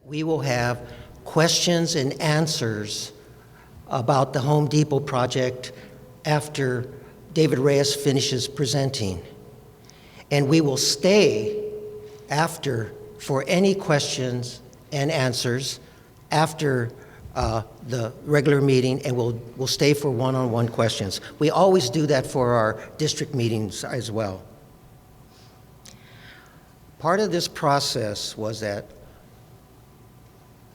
we will have questions and answers about the Home Depot project after David Reyes finishes presenting. And we will stay after for any questions and answers after the regular meeting, and we'll stay for one-on-one questions. We always do that for our district meetings as well. Part of this process was that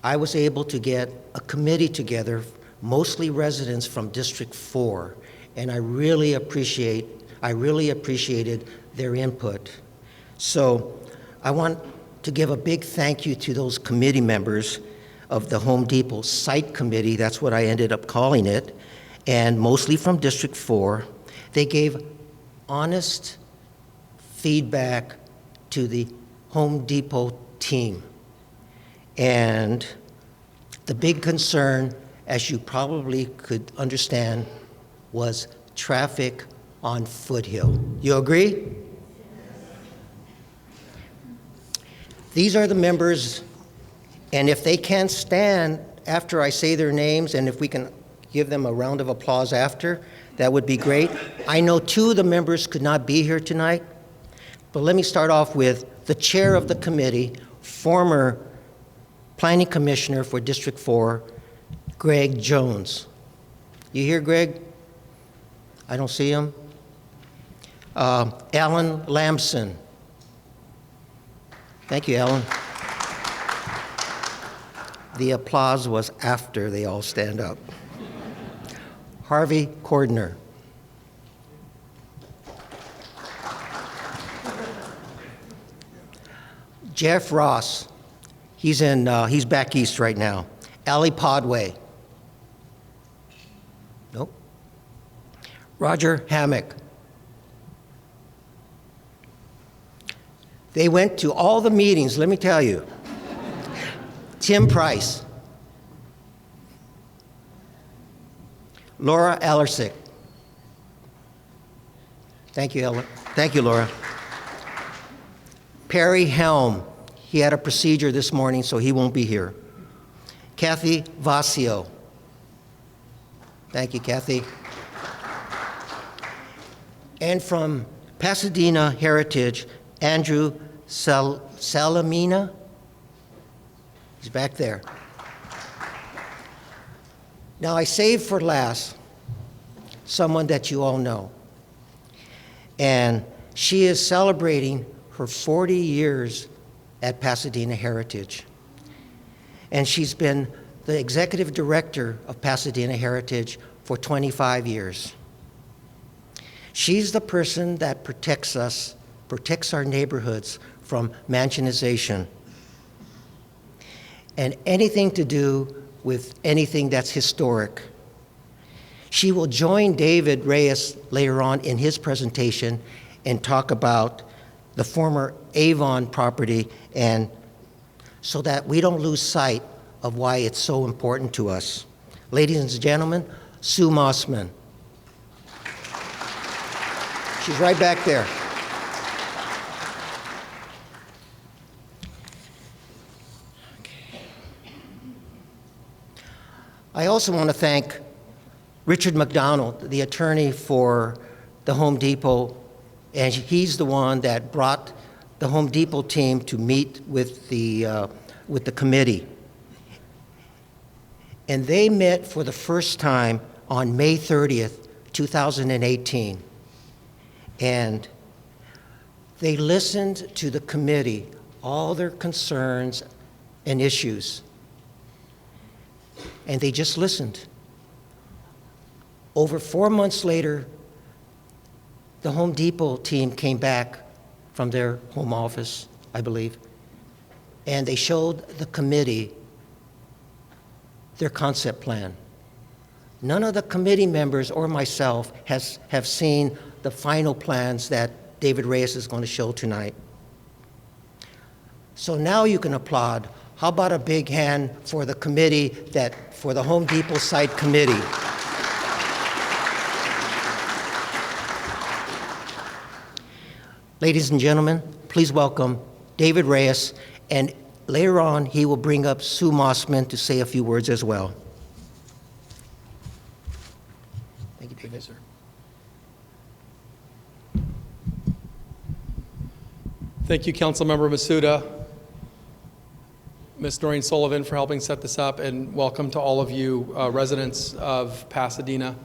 I was able to get a committee together, mostly residents from District 4, and I really appreciated their input. So I want to give a big thank you to those committee members of the Home Depot Site Committee, that's what I ended up calling it, and mostly from District 4. They gave honest feedback to the Home Depot team. And the big concern, as you probably could understand, was traffic on Foothill. You agree? These are the members, and if they can't stand after I say their names, and if we can give them a round of applause after, that would be great. I know two of the members could not be here tonight, but let me start off with the chair of the committee, former planning commissioner for District 4, Greg Jones. You hear Greg? I don't see him. Alan Lamson. Thank you, Alan. The applause was after they all stand up. Harvey Cordner. Jeff Ross. He's back east right now. Ali Podway. Nope. Roger Hammock. They went to all the meetings, let me tell you. Tim Price. Laura Allersick. Thank you, Ella. Thank you, Laura. Perry Helm. He had a procedure this morning, so he won't be here. Kathy Vasio. Thank you, Kathy. And from Pasadena Heritage, Andrew Salamina. He's back there. Now, I saved for last someone that you all know. And she is celebrating her 40 years at Pasadena Heritage. And she's been the executive director of Pasadena Heritage for 25 years. She's the person that protects our neighborhoods from mansionization and anything to do with anything that's historic. She will join David Reyes later on in his presentation and talk about the former Avon property, and so that we don't lose sight of why it's so important to us. Ladies and gentlemen, Sue Mossman. She's right back there. I also want to thank Richard McDonald, the attorney for the Home Depot, and he's the one that brought the Home Depot team to meet with the committee. And they met for the first time on May 30th, 2018. And they listened to the committee, all their concerns and issues. And they just listened. Over 4 months later, the Home Depot team came back from their home office, I believe, and they showed the committee their concept plan. None of the committee members or myself have seen the final plans that David Reyes is going to show tonight. So now you can applaud. How about a big hand for the committee, for the Home Depot Site Committee? Ladies and gentlemen, please welcome David Reyes. And later on, he will bring up Sue Mossman to say a few words as well. Thank you, David. Sir. Thank you, Councilmember Masuda, Ms. Noreen Sullivan for helping set this up, and welcome to all of you residents of Pasadena,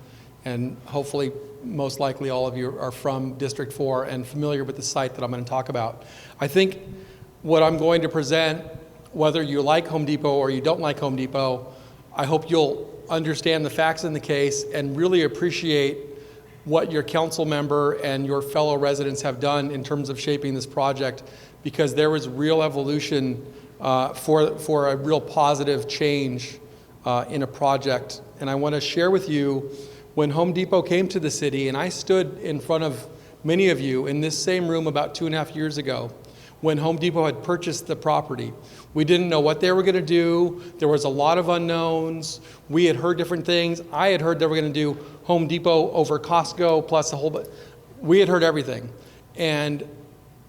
and hopefully, most likely, all of you are from District 4 and familiar with the site that I'm going to talk about. I think what I'm going to present, whether you like Home Depot or you don't like Home Depot, I hope you'll understand the facts in the case and really appreciate what your council member and your fellow residents have done in terms of shaping this project, because there was real evolution for a real positive change in a project. And I want to share with you, when Home Depot came to the city, and I stood in front of many of you in this same room about 2.5 years ago, when Home Depot had purchased the property. We didn't know what they were going to do. There was a lot of unknowns. We had heard different things. I had heard they were going to do Home Depot over Costco plus a whole bunch. We had heard everything. And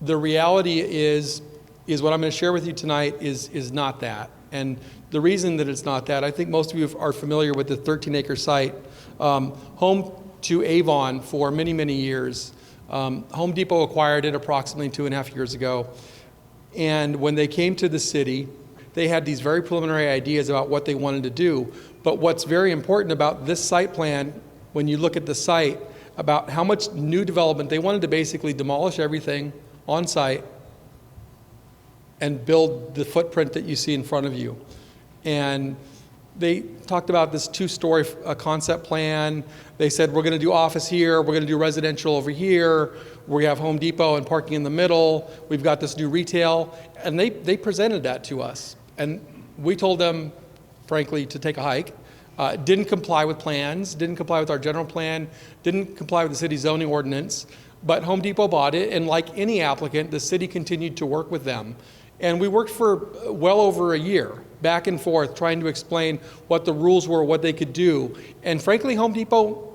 the reality is what I'm going to share with you tonight is not that. And the reason that it's not that, I think most of you are familiar with the 13-acre site, home to Avon for many, many years. Home Depot acquired it approximately 2.5 years ago. And when they came to the city, they had these very preliminary ideas about what they wanted to do. But what's very important about this site plan, when you look at the site, about how much new development, they wanted to basically demolish everything on site and build the footprint that you see in front of you. And they talked about this 2-story concept plan. They said, we're going to do office here, we're going to do residential over here, we have Home Depot and parking in the middle, we've got this new retail, and they presented that to us. And we told them, frankly, to take a hike. Didn't comply with plans, didn't comply with our general plan, didn't comply with the city zoning ordinance, but Home Depot bought it, and like any applicant, the city continued to work with them. And we worked for well over a year, back and forth, trying to explain what the rules were, what they could do. And frankly, Home Depot,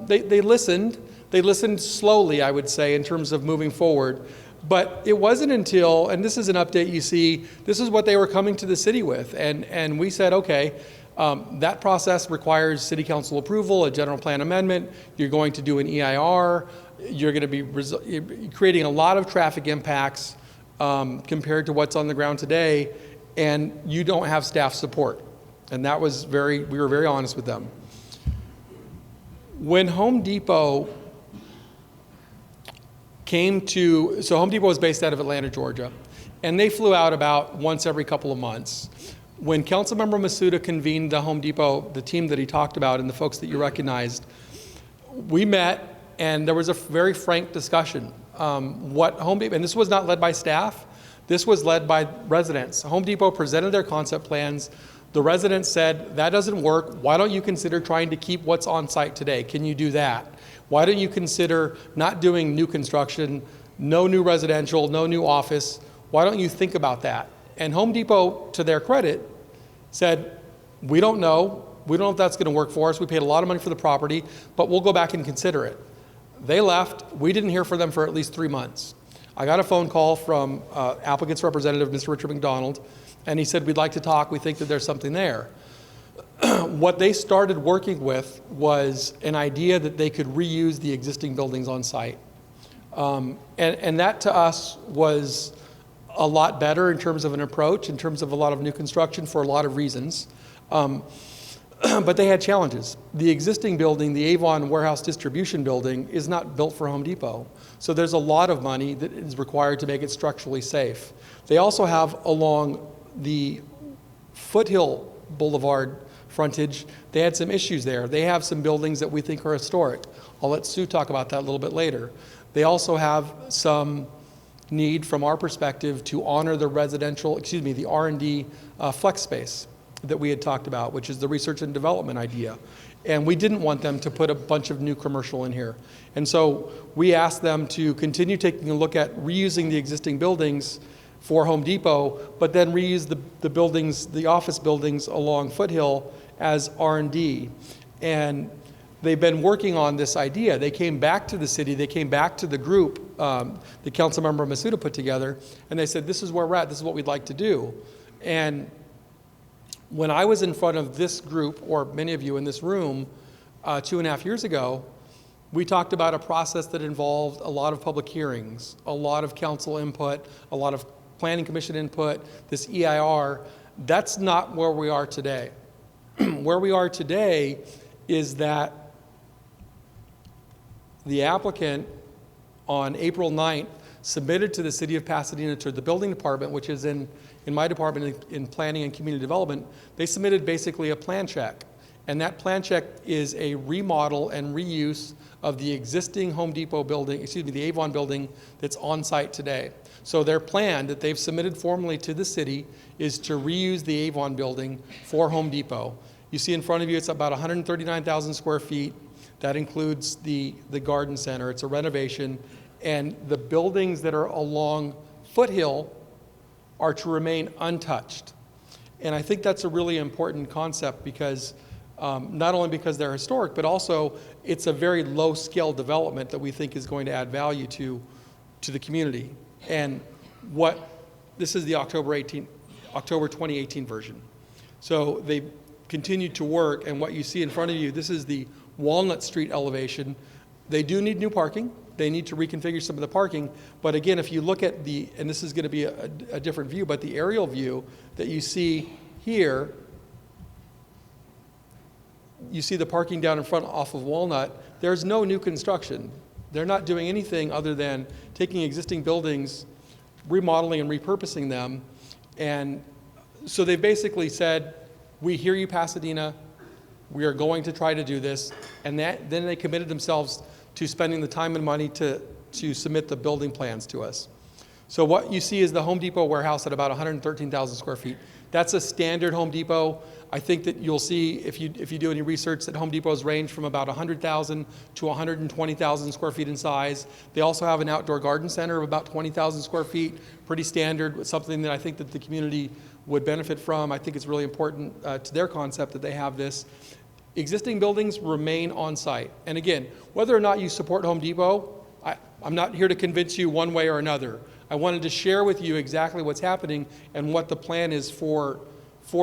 they listened. They listened slowly, I would say, in terms of moving forward. But it wasn't until, and this is an update you see, this is what they were coming to the city with. And we said, okay, that process requires city council approval, a general plan amendment. You're going to do an EIR. You're going to be creating a lot of traffic impacts compared to what's on the ground today, and you don't have staff support. And that was we were very honest with them. When Home Depot so Home Depot was based out of Atlanta, Georgia, and they flew out about once every couple of months. When Councilmember Masuda convened the Home Depot, the team that he talked about and the folks that you recognized, we met and there was a very frank discussion. What Home Depot, and this was not led by staff, this was led by residents. Home Depot presented their concept plans. The residents said, that doesn't work. Why don't you consider trying to keep what's on site today? Can you do that? Why don't you consider not doing new construction, no new residential, no new office? Why don't you think about that? And Home Depot, to their credit, said, we don't know. We don't know if that's going to work for us. We paid a lot of money for the property, but we'll go back and consider it. They left. We didn't hear from them for at least 3 months. I got a phone call from applicant's representative, Mr. Richard McDonald, and he said, we'd like to talk. We think that there's something there. What they started working with was an idea that they could reuse the existing buildings on site. And that to us was a lot better in terms of an approach, in terms of a lot of new construction for a lot of reasons. But they had challenges. The existing building, the Avon Warehouse Distribution Building, is not built for Home Depot. So there's a lot of money that is required to make it structurally safe. They also have along the Foothill Boulevard frontage, they had some issues there. They have some buildings that we think are historic. I'll let Sue talk about that a little bit later. They also have some need from our perspective to honor the the R&D flex space that we had talked about, which is the research and development idea. And we didn't want them to put a bunch of new commercial in here. And so we asked them to continue taking a look at reusing the existing buildings for Home Depot, but then reuse the buildings, the office buildings along Foothill as R&D. And they've been working on this idea. They came back to the city, they came back to the group the Councilmember Masuda put together, and they said, this is where we're at, this is what we'd like to do. And when I was in front of this group, or many of you in this room, 2.5 years ago, we talked about a process that involved a lot of public hearings, a lot of council input, a lot of planning commission input, this EIR. That's not where we are today. Where we are today is that the applicant on April 9th submitted to the city of Pasadena, to the building department, which is in my department in planning and community development. They submitted basically a plan check. And that plan check is a remodel and reuse of the existing Home Depot building, excuse me, the Avon building that's on site today. So their plan that they've submitted formally to the city is to reuse the Avon building for Home Depot. You see in front of you, it's about 139,000 square feet. That includes the garden center. It's a renovation. And the buildings that are along Foothill are to remain untouched. And I think that's a really important concept because not only because they're historic, but also it's a very low-scale development that we think is going to add value to the community. And this is the October 2018 version. So they continued to work, and what you see in front of you, this is the Walnut Street elevation. They do need new parking. They need to reconfigure some of the parking. But again, if you look at and this is going to be a different view, but the aerial view that you see here, you see the parking down in front off of Walnut. There's no new construction. They're not doing anything other than taking existing buildings, remodeling and repurposing them. And so they basically said, we hear you, Pasadena. We are going to try to do this. And then they committed themselves to spending the time and money to submit the building plans to us. So what you see is the Home Depot warehouse at about 113,000 square feet. That's a standard Home Depot. I think that you'll see, if you do any research, that Home Depots range from about 100,000 to 120,000 square feet in size. They also have an outdoor garden center of about 20,000 square feet, pretty standard, something that I think that the community would benefit from. I think it's really important to their concept that they have this. Existing buildings remain on site. And again, whether or not you support Home Depot, I'm not here to convince you one way or another. I wanted to share with you exactly what's happening and what the plan is for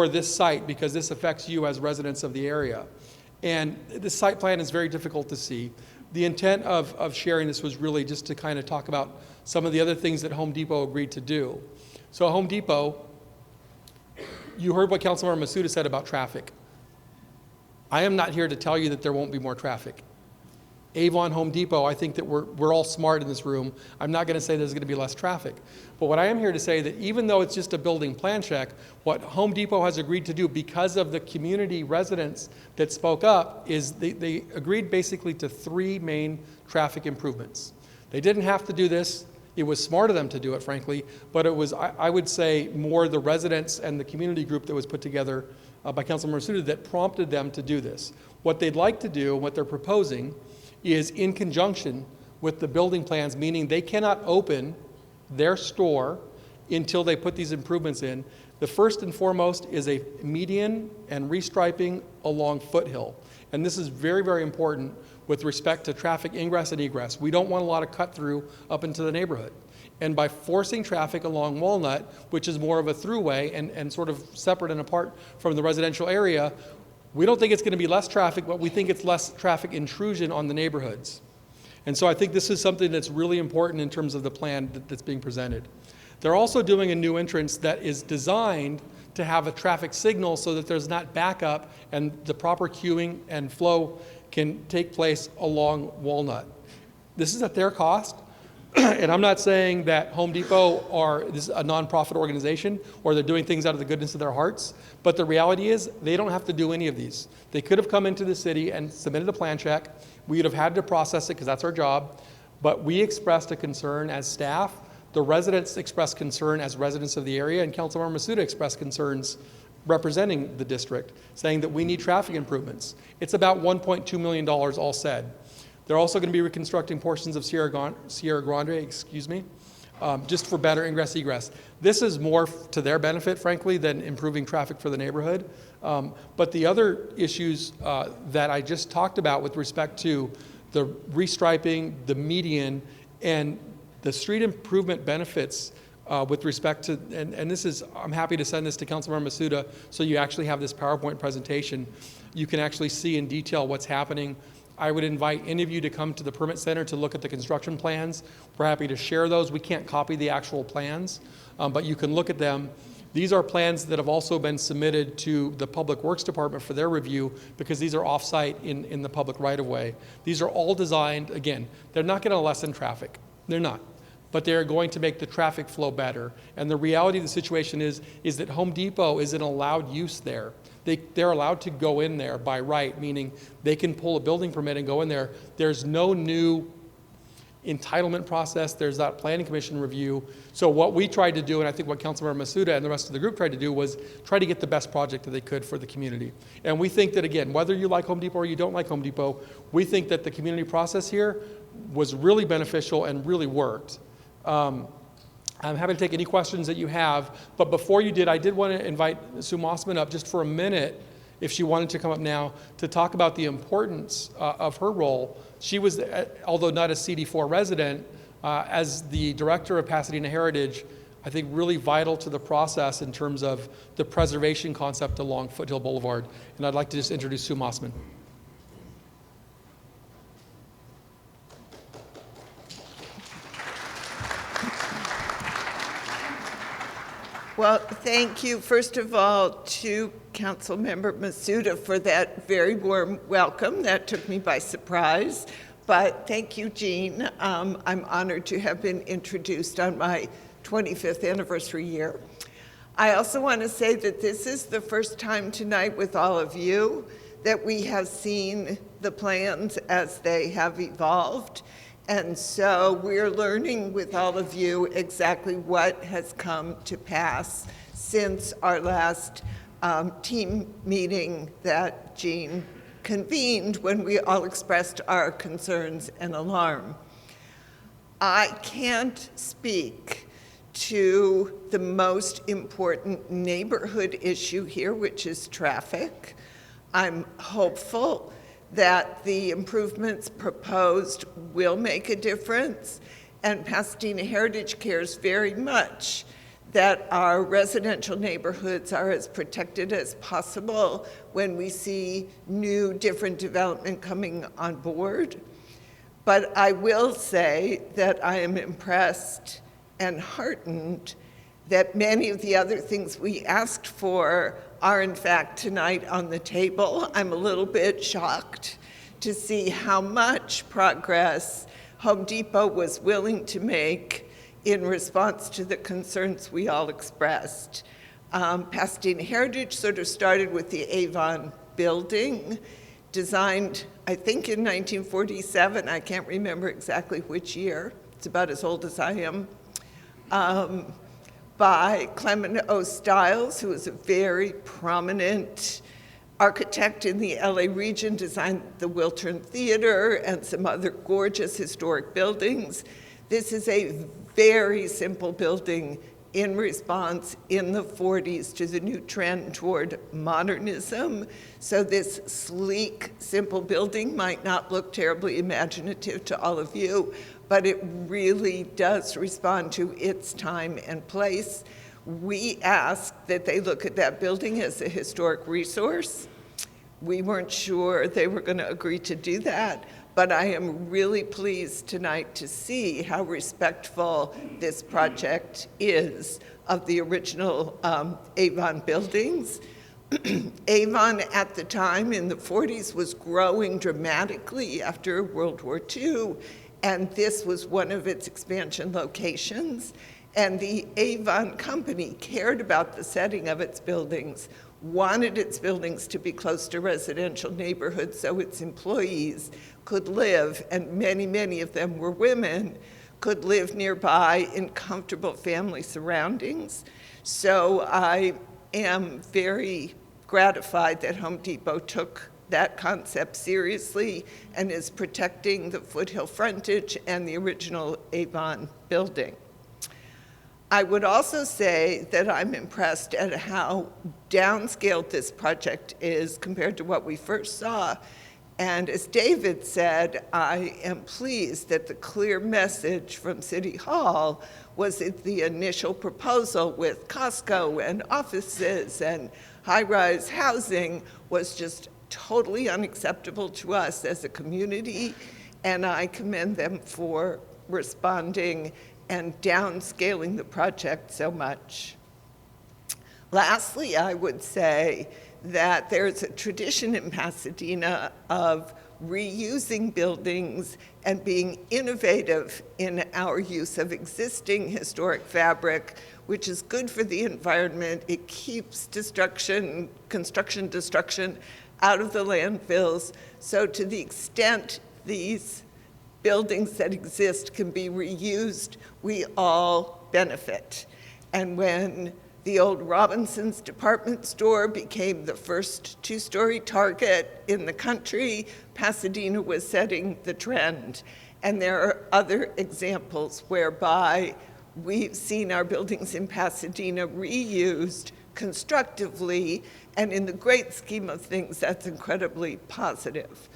this site, because this affects you as residents of the area. And the site plan is very difficult to see. The intent of sharing this was really just to kind of talk about some of the other things that Home Depot agreed to do. So Home Depot, you heard what Councilmember Masuda said about traffic. I am not here to tell you that there won't be more traffic. Avon, Home Depot, I think that we're all smart in this room. I'm not going to say there's going to be less traffic. But what I am here to say that even though it's just a building plan check, what Home Depot has agreed to do because of the community residents that spoke up is they agreed basically to 3 main traffic improvements. They didn't have to do this. It was smart of them to do it, frankly, but it was, I would say, more the residents and the community group that was put together by Councilmember Masuda that prompted them to do this. What they'd like to do, what they're proposing, is in conjunction with the building plans, meaning they cannot open their store until they put these improvements in. The first and foremost is a median and restriping along Foothill. And this is very, very important with respect to traffic ingress and egress. We don't want a lot of cut through up into the neighborhood. And by forcing traffic along Walnut, which is more of a throughway and sort of separate and apart from the residential area, we don't think it's going to be less traffic, but we think it's less traffic intrusion on the neighborhoods. And so I think this is something that's really important in terms of the plan that's being presented. They're also doing a new entrance that is designed to have a traffic signal so that there's not backup and the proper queuing and flow can take place along Walnut. This is at their cost. And I'm not saying that Home Depot this is a nonprofit organization or they're doing things out of the goodness of their hearts, but the reality is they don't have to do any of these. They could have come into the city and submitted a plan check. We would have had to process it because that's our job, but we expressed a concern as staff. The residents expressed concern as residents of the area, and Councilmember Masuda expressed concerns representing the district, saying that we need traffic improvements. It's about $1.2 million all said. They're also going to be reconstructing portions of Sierra Grande, just for better ingress egress. This is more to their benefit, frankly, than improving traffic for the neighborhood. But the other issues that I just talked about with respect to the restriping, the median, and the street improvement benefits with respect to, and this is, I'm happy to send this to Councilmember Masuda so you actually have this PowerPoint presentation. You can actually see in detail what's happening. I would invite any of you to come to the permit center to look at the construction plans. We're happy to share those. We can't copy the actual plans, but you can look at them. These are plans that have also been submitted to the Public Works Department for their review because these are off-site in the public right-of-way. These are all designed, again, they're not going to lessen traffic. They're not. But they're going to make the traffic flow better. And the reality of the situation is that Home Depot is an allowed use there. They're allowed to go in there by right, meaning they can pull a building permit and go in there. There's no new entitlement process. There's that planning commission review. So what we tried to do, and I think what Councilmember Masuda and the rest of the group tried to do, was try to get the best project that they could for the community. And we think that, again, whether you like Home Depot or you don't like Home Depot, we think that the community process here was really beneficial and really worked. I'm happy to take any questions that you have, but before you did, I did want to invite Sue Mossman up just for a minute, if she wanted to come up now, to talk about the importance of her role. She was, although not a CD4 resident, as the director of Pasadena Heritage, I think really vital to the process in terms of the preservation concept along Foothill Boulevard. And I'd like to just introduce Sue Mossman. Well, thank you, first of all, to Councilmember Masuda for that very warm welcome. That took me by surprise. But thank you, Jean. I'm honored to have been introduced on my 25th anniversary year. I also want to say that this is the first time tonight with all of you that we have seen the plans as they have evolved. And so we're learning with all of you exactly what has come to pass since our last team meeting that Jean convened when we all expressed our concerns and alarm. I can't speak to the most important neighborhood issue here, which is traffic. I'm hopeful that the improvements proposed will make a difference, and Pasadena Heritage cares very much that our residential neighborhoods are as protected as possible when we see new, different development coming on board. But I will say that I am impressed and heartened that many of the other things we asked for are in fact tonight on the table. I'm a little bit shocked to see how much progress Home Depot was willing to make in response to the concerns we all expressed. Pasadena Heritage sort of started with the Avon building, designed, I think, in 1947. I can't remember exactly which year. It's about as old as I am. By Clement O. Stiles, who was a very prominent architect in the LA region, designed the Wiltern Theater and some other gorgeous historic buildings. This is a very simple building in response in the 40s to the new trend toward modernism. So this sleek, simple building might not look terribly imaginative to all of you, but it really does respond to its time and place. We asked that they look at that building as a historic resource. We weren't sure they were going to agree to do that, but I am really pleased tonight to see how respectful this project is of the original Avon buildings. Avon at the time in the 40s was growing dramatically after World War II, and this was one of its expansion locations. And the Avon company cared about the setting of its buildings, wanted its buildings to be close to residential neighborhoods so its employees could live, and many, many of them were women, could live nearby in comfortable family surroundings. So I am very gratified that Home Depot took that concept seriously and is protecting the Foothill frontage and the original Avon building. I would also say that I'm impressed at how downscaled this project is compared to what we first saw. And as David said, I am pleased that the clear message from City Hall was that the initial proposal with Costco and offices and high-rise housing was just totally unacceptable to us as a community, and I commend them for responding and downscaling the project so much. Lastly, I would say that there's a tradition in Pasadena of reusing buildings and being innovative in our use of existing historic fabric, which is good for the environment. It keeps construction destruction out of the landfills. So to the extent these buildings that exist can be reused, we all benefit. And when the old Robinson's department store became the first two-story Target in the country, Pasadena was setting the trend. And there are other examples whereby we've seen our buildings in Pasadena reused constructively, and in the great scheme of things, that's incredibly positive.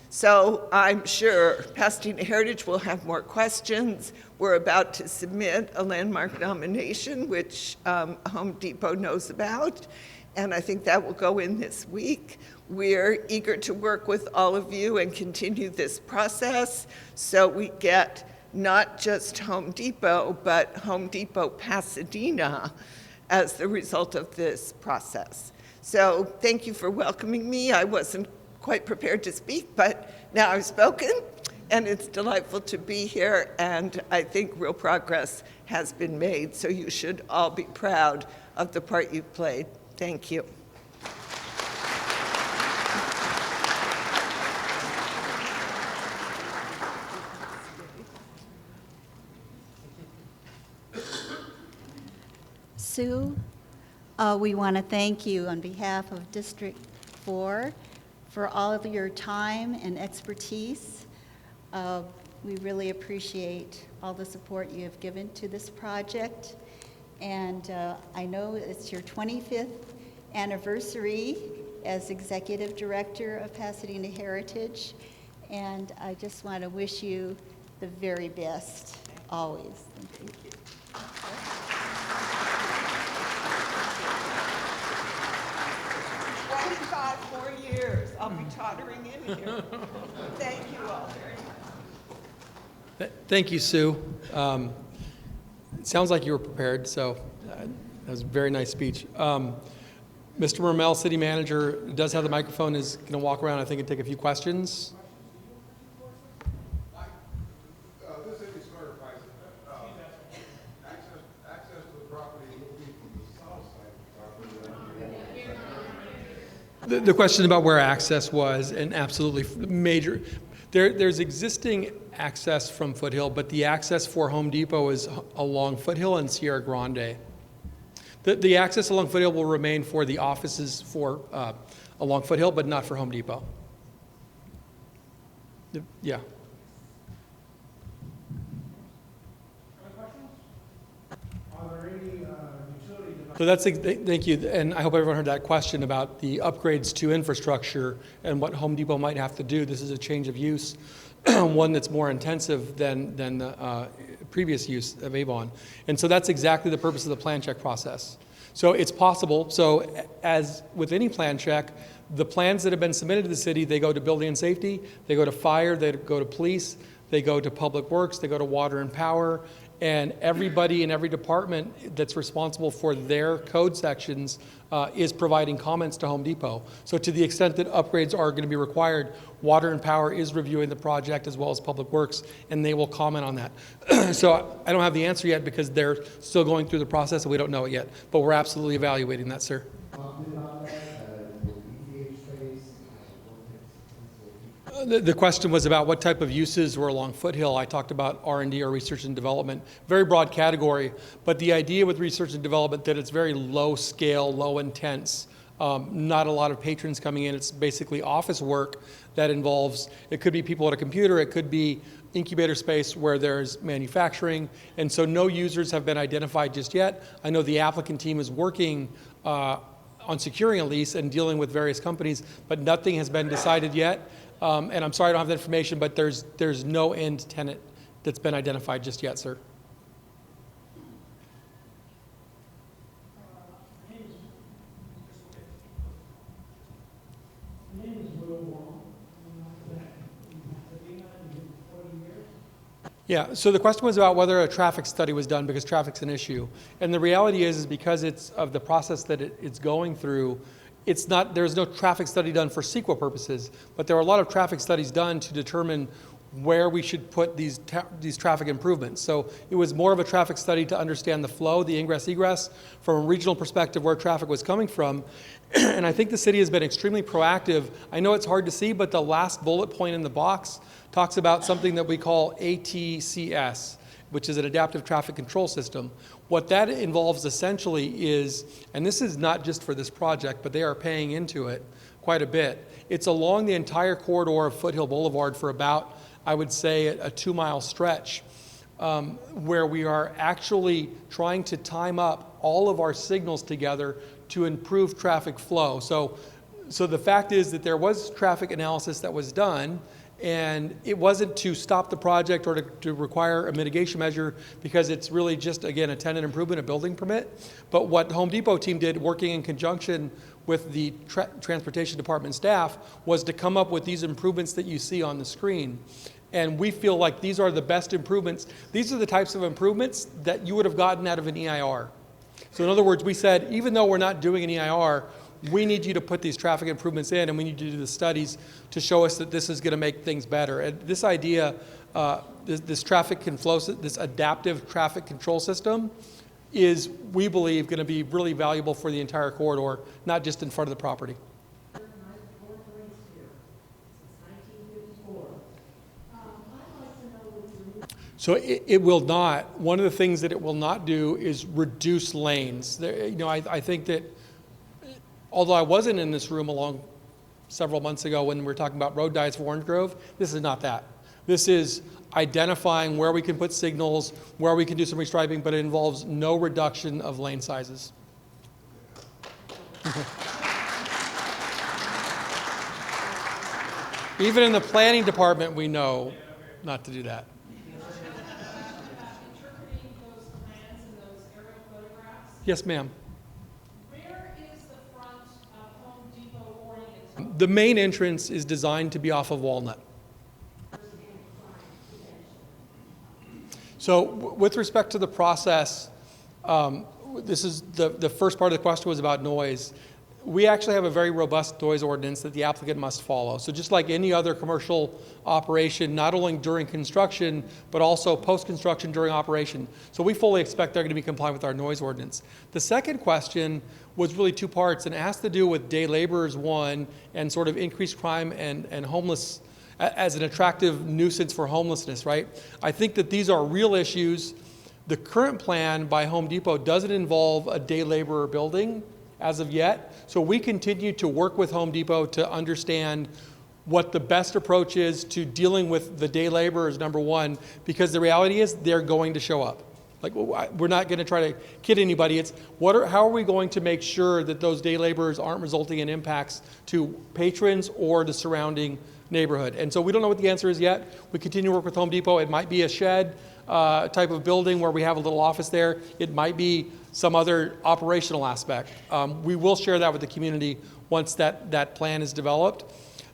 So I'm sure Pasadena Heritage will have more questions. We're about to submit a landmark nomination, which Home Depot knows about, and I think that will go in this week. We're eager to work with all of you and continue this process so we get not just Home Depot, but Home Depot Pasadena as the result of this process. So thank you for welcoming me. I wasn't quite prepared to speak, but now I've spoken, and it's delightful to be here, and I think real progress has been made, so you should all be proud of the part you've played. Thank you. Sue, we want to thank you on behalf of District 4 for all of your time and expertise. We really appreciate all the support you have given to this project. And I know it's your 25th anniversary as Executive Director of Pasadena Heritage. And I just want to wish you the very best, always. Thank you. 25 more years, I'll be tottering in here. Thank you all very much. Thank you, Sue. It sounds like you were prepared, so that was a very nice speech. Mr. Mermel, City Manager, does have the microphone, is going to walk around, I think, and take a few questions. This is clarifies access to the property will be from the south side of the property. The question about where access was, and absolutely major. There's existing access from Foothill, but the access for Home Depot is along Foothill and Sierra Grande. The access along Foothill will remain for the offices for along Foothill, but not for Home Depot. Yeah. So that's, thank you, and I hope everyone heard that question about the upgrades to infrastructure and what Home Depot might have to do. This is a change of use, one that's more intensive than the previous use of Avon. And so that's exactly the purpose of the plan check process. So it's possible, so as with any plan check, the plans that have been submitted to the city, they go to building and safety, they go to fire, they go to police, they go to public works, they go to water and power, and everybody in every department that's responsible for their code sections is providing comments to Home Depot. So to the extent that upgrades are going to be required, Water and Power is reviewing the project as well as Public Works, and they will comment on that. So I don't have the answer yet because they're still going through the process and we don't know it yet, but we're absolutely evaluating that, sir. The question was about what type of uses were along Foothill. I talked about R&D, or research and development, very broad category, but the idea with research and development that it's very low scale, low intense, Not a lot of patrons coming in. It's basically office work that involves, it could be people at a computer, it could be incubator space where there's manufacturing, and so no users have been identified just yet. I know the applicant team is working on securing a lease and dealing with various companies, but nothing has been decided yet. And I'm sorry I don't have the information, but there's no end tenant that's been identified just yet, sir. Yeah, so the question was about whether a traffic study was done because traffic's an issue. And the reality is because it's of the process that it's going through, there's no traffic study done for CEQA purposes, but there are a lot of traffic studies done to determine where we should put these traffic improvements. So it was more of a traffic study to understand the flow, the ingress egress, from a regional perspective where traffic was coming from. And I think the city has been extremely proactive. I know it's hard to see, but the last bullet point in the box talks about something that we call ATCS, which is an adaptive traffic control system. What that involves essentially is, and this is not just for this project, but they are paying into it quite a bit. It's along the entire corridor of Foothill Boulevard for about, I would say, a 2-mile stretch, where we are actually trying to time up all of our signals together to improve traffic flow. So the fact is that there was traffic analysis that was done, and it wasn't to stop the project or to require a mitigation measure because it's really just, again, a tenant improvement, a building permit. But what the Home Depot team did, working in conjunction with the transportation department staff, was to come up with these improvements that you see on the screen. And we feel like these are the best improvements. These are the types of improvements that you would have gotten out of an EIR. So in other words, we said, even though we're not doing an EIR, we need you to put these traffic improvements in, and we need you to do the studies to show us that this is going to make things better. And this idea, this traffic can flow, this adaptive traffic control system, is, we believe, going to be really valuable for the entire corridor, not just in front of the property. So it will not. One of the things that it will not do is reduce lanes. I think that, although I wasn't in this room several months ago when we were talking about road diets for Orange Grove, this is not that. This is identifying where we can put signals, where we can do some restriping, but it involves no reduction of lane sizes. Even in the planning department, we know not to do that. Interpreting those plans and those aerial photographs, Yes, ma'am. where is the front of Home Depot oriented? The main entrance is designed to be off of Walnut. So with respect to the process, this is the first part of the question was about noise. We actually have a very robust noise ordinance that the applicant must follow. So just like any other commercial operation, not only during construction, but also post-construction during operation. So we fully expect they're going to be compliant with our noise ordinance. The second question was really two parts, and it has to do with day laborers, one, and sort of increased crime and homeless as an attractive nuisance for homelessness, right? I think that these are real issues. The current plan by Home Depot doesn't involve a day laborer building as of yet. So we continue to work with Home Depot to understand what the best approach is to dealing with the day laborers, number one, because the reality is they're going to show up. Like, we're not going to try to kid anybody. It's how are we going to make sure that those day laborers aren't resulting in impacts to patrons or the surrounding neighborhood? And so we don't know what the answer is yet. We continue to work with Home Depot. It might be a shed type of building where we have a little office there. It might be some other operational aspect. We will share that with the community once that plan is developed.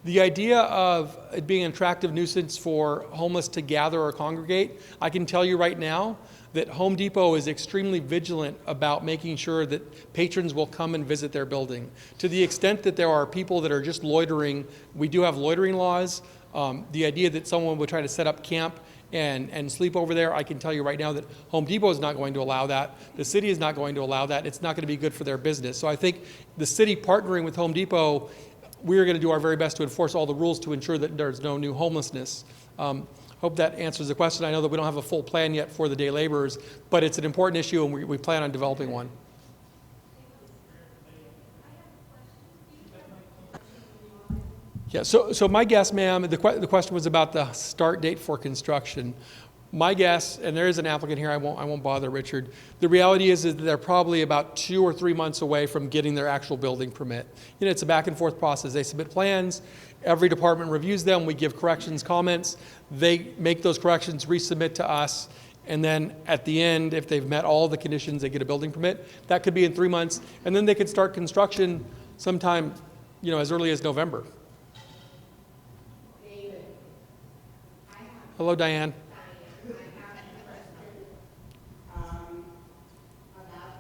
The idea of it being an attractive nuisance for homeless to gather or congregate, I can tell you right now that Home Depot is extremely vigilant about making sure that patrons will come and visit their building. To the extent that there are people that are just loitering, we do have loitering laws. The idea that someone would try to set up camp and sleep over there, I can tell you right now that Home Depot is not going to allow that. The city is not going to allow that. It's not going to be good for their business. So I think the city partnering with Home Depot, we're going to do our very best to enforce all the rules to ensure that there's no new homelessness. Hope that answers the question. I know that we don't have a full plan yet for the day laborers, but it's an important issue and we plan on developing one. Yeah, so my guess, ma'am, the question was about the start date for construction. My guess, and there is an applicant here, I won't bother Richard. The reality is that they're probably about 2 or 3 months away from getting their actual building permit. You know, it's a back and forth process. They submit plans, every department reviews them, we give corrections, comments, they make those corrections, resubmit to us, and then at the end, if they've met all the conditions, they get a building permit. That could be in 3 months, and then they could start construction sometime, you know, as early as November. Hello, Diane. About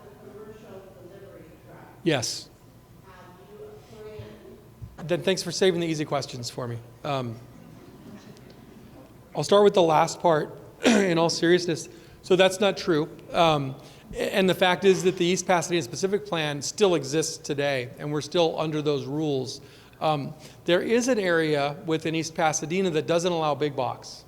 the commercial delivery truck. Yes. Have you a plan? Then thanks for saving the easy questions for me. I'll start with the last part in all seriousness. So that's not true. And the fact is that the East Pasadena specific plan still exists today, and we're still under those rules. There is an area within East Pasadena that doesn't allow big box.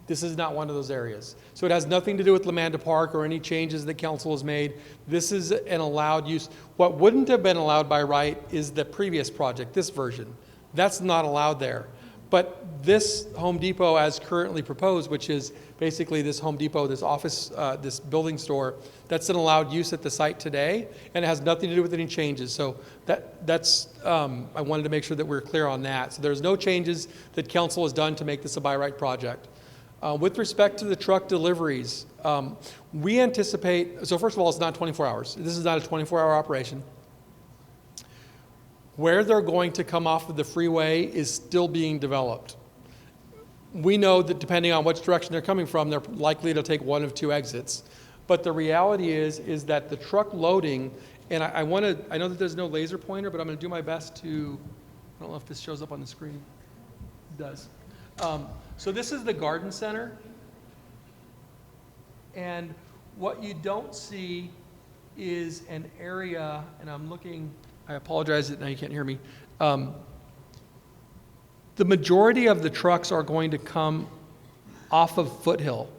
This is not one of those areas. So it has nothing to do with Lamanda Park or any changes that council has made. This is an allowed use. What wouldn't have been allowed by right is the previous project, this version. That's not allowed there. But this Home Depot as currently proposed, which is basically this Home Depot, this office, this building store, that's an allowed use at the site today, and it has nothing to do with any changes. So that's I wanted to make sure that we're clear on that. So there's no changes that council has done to make this a by right project. With respect to the truck deliveries, we anticipate, so first of all, it's not 24 hours. This is not a 24-hour operation. Where they're going to come off of the freeway is still being developed. We know that depending on which direction they're coming from, they're likely to take one of 2 exits. But the reality is that the truck loading, and I know that there's no laser pointer, but I'm going to do my best to, I don't know if this shows up on the screen. It does. So this is the garden center, and what you don't see is an area, and I'm looking, I apologize that now you can't hear me. The majority of the trucks are going to come off of Foothill.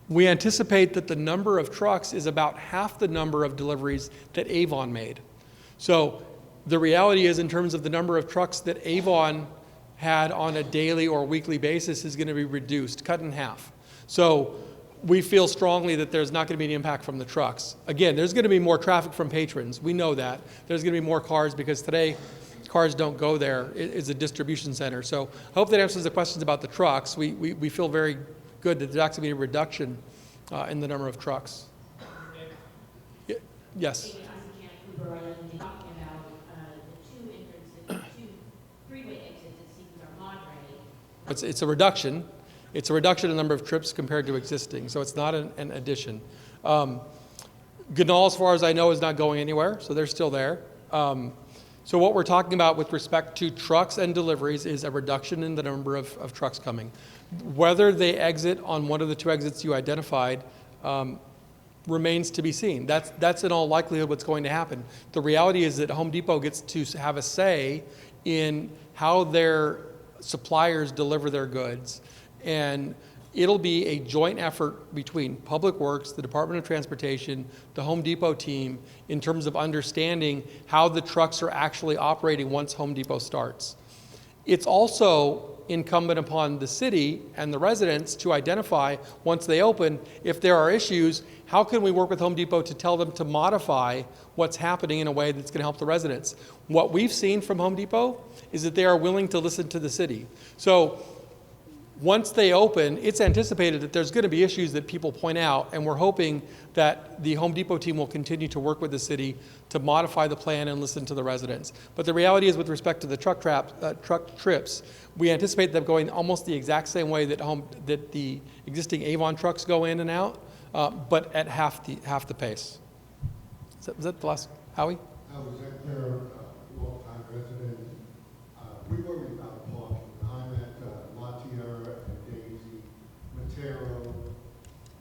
We anticipate that the number of trucks is about half the number of deliveries that Avon made. So the reality is, in terms of the number of trucks that Avon had on a daily or weekly basis, is going to be reduced, cut in half. So we feel strongly that there's not going to be any impact from the trucks. Again, there's going to be more traffic from patrons. We know that. There's going to be more cars because today cars don't go there. It's a distribution center. So I hope that answers the questions about the trucks. We feel very good that there's actually going to be a reduction in the number of trucks. Yes. Talking about the 2 entrances, 2 freeway exits it seems are mod ready. It's a reduction. It's a reduction in the number of trips compared to existing, so it's not an addition. Ganal, as far as I know, is not going anywhere, so they're still there. So what we're talking about with respect to trucks and deliveries is a reduction in the number of trucks coming. Whether they exit on one of the 2 exits you identified remains to be seen. That's in all likelihood what's going to happen. The reality is that Home Depot gets to have a say in how their suppliers deliver their goods. And it'll be a joint effort between Public Works, the Department of Transportation, the Home Depot team, in terms of understanding how the trucks are actually operating once Home Depot starts. It's also incumbent upon the city and the residents to identify, once they open, if there are issues, how can we work with Home Depot to tell them to modify what's happening in a way that's going to help the residents. What we've seen from Home Depot is that they are willing to listen to the city. So once they open, it's anticipated that there's going to be issues that people point out, and we're hoping that the Home Depot team will continue to work with the city to modify the plan and listen to the residents. But the reality is, with respect to the truck trips, we anticipate them going almost the exact same way that the existing Avon trucks go in and out, but at half the pace. Was that the last, Howie? I was at their long-time resident. We worry about parking. I'm at La Tierra and Daisy, Matero.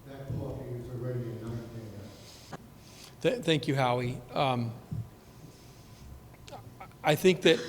That parking is already a nightmare. Thank you, Howie. I think that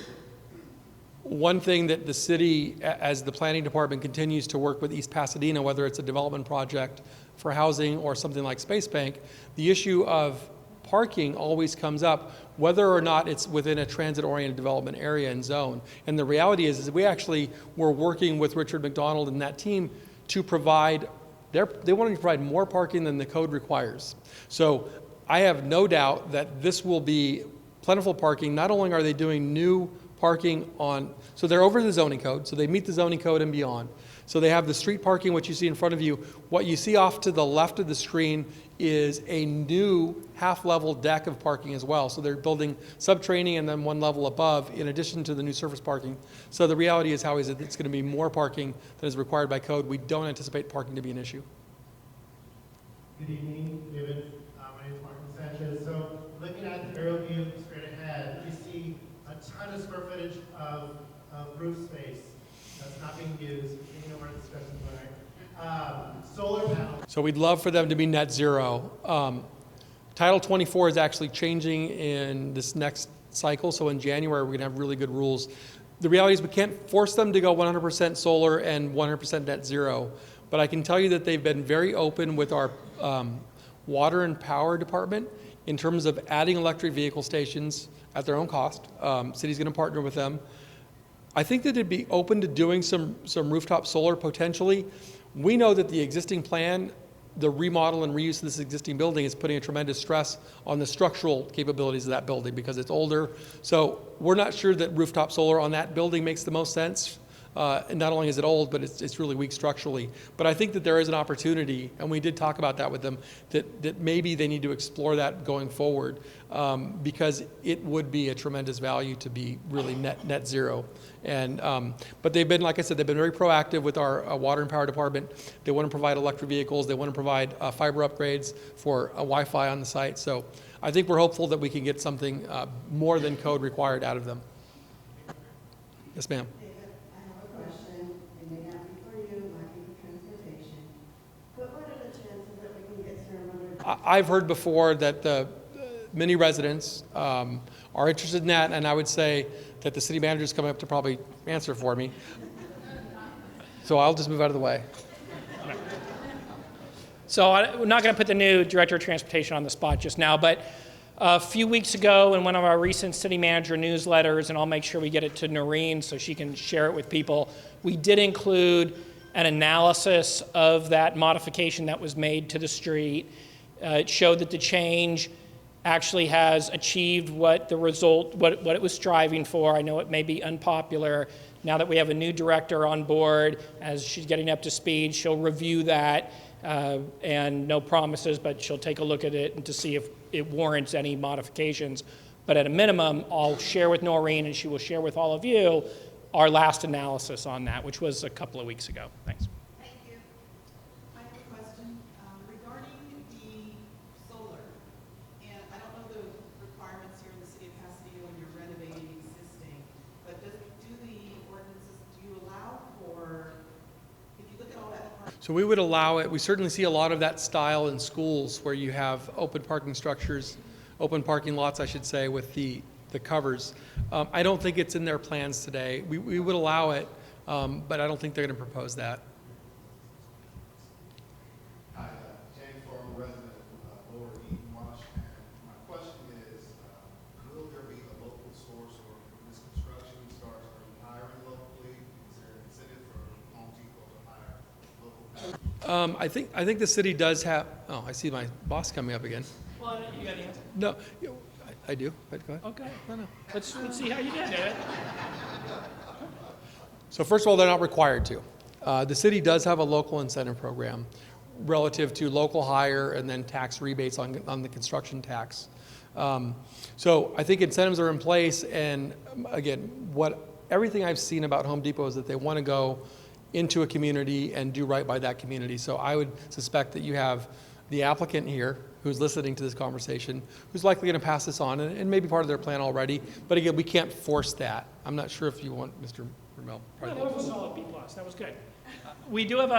one thing that the city, as the planning department continues to work with East Pasadena, whether it's a development project for housing or something like Space Bank, the issue of parking always comes up, whether or not it's within a transit-oriented development area and zone. And the reality is we actually were working with Richard McDonald and that team to provide, they wanted to provide more parking than the code requires. So I have no doubt that this will be plentiful parking. Not only are they doing new parking on, so they're over the zoning code, so they meet the zoning code and beyond. So they have the street parking, what you see in front of you. What you see off to the left of the screen is a new half-level deck of parking as well. So they're building subterranean and then one level above in addition to the new surface parking. So the reality is, Howie, is that it's going to be more parking than is required by code. We don't anticipate parking to be an issue. Good evening, David. My name is Martin Sanchez. So looking at the aerial view straight ahead, you see a ton of square footage of roof space that's not being used. You know where the discussion's going. Solar panels. So we'd love for them to be net zero. Title 24 is actually changing in this next cycle. So in January, we're going to have really good rules. The reality is we can't force them to go 100% solar and 100% net zero. But I can tell you that they've been very open with our water and power department in terms of adding electric vehicle stations at their own cost. City's going to partner with them. I think that they'd be open to doing some rooftop solar potentially. We know that the existing plan, the remodel and reuse of this existing building is putting a tremendous stress on the structural capabilities of that building because it's older. So we're not sure that rooftop solar on that building makes the most sense. And not only is it old, but it's really weak structurally. But I think that there is an opportunity, and we did talk about that with them, that maybe they need to explore that going forward because it would be a tremendous value to be really net zero. And but they've been, like I said, they've been very proactive with our water and power department. They want to provide electric vehicles. They want to provide fiber upgrades for Wi-Fi on the site. So I think we're hopeful that we can get something more than code required out of them. Yes, ma'am. I've heard before that many residents are interested in that, and I would say that the city manager is coming up to probably answer for me. So I'll just move out of the way. So we're not going to put the new director of transportation on the spot just now, but a few weeks ago in one of our recent city manager newsletters, and I'll make sure we get it to Noreen so she can share it with people, we did include an analysis of that modification that was made to the street. It showed that the change actually has achieved what the result, what it was striving for. I know it may be unpopular. Now that we have a new director on board, as she's getting up to speed, she'll review that, and no promises, but she'll take a look at it and to see if it warrants any modifications. But at a minimum, I'll share with Noreen, and she will share with all of you our last analysis on that, which was a couple of weeks ago. Thanks. Thank you. I have a question regarding the solar. And I don't know the requirements here in the city of Pasadena when you're renovating existing, but do the ordinances, do you allow for, if you look at all that parking? So we would allow it. We certainly see a lot of that style in schools where you have open parking structures, open parking lots, I should say, with the covers. I don't think it's in their plans today. We would allow it, but I don't think they're going to propose that. Hi, James Farmer, resident of Lower Eaton Wash. My question is, will there be a local source or when this construction starts, are you hiring locally? Is there an incentive for Home Depot to hire local? I think the city does have. Oh, I see my boss coming up again. Well, you got the answer. No, I do. But go ahead. Okay. No. Let's see how you did it. So first of all, they're not required to. The city does have a local incentive program relative to local hire and then tax rebates on the construction tax. So I think incentives are in place, and again, everything I've seen about Home Depot is that they want to go into a community and do right by that community. So I would suspect that you have the applicant here who's listening to this conversation, who's likely going to pass this on, and maybe part of their plan already. But again, we can't force that. I'm not sure if you want Mr. Ramel. No, that was a solid B+. That was good. We do have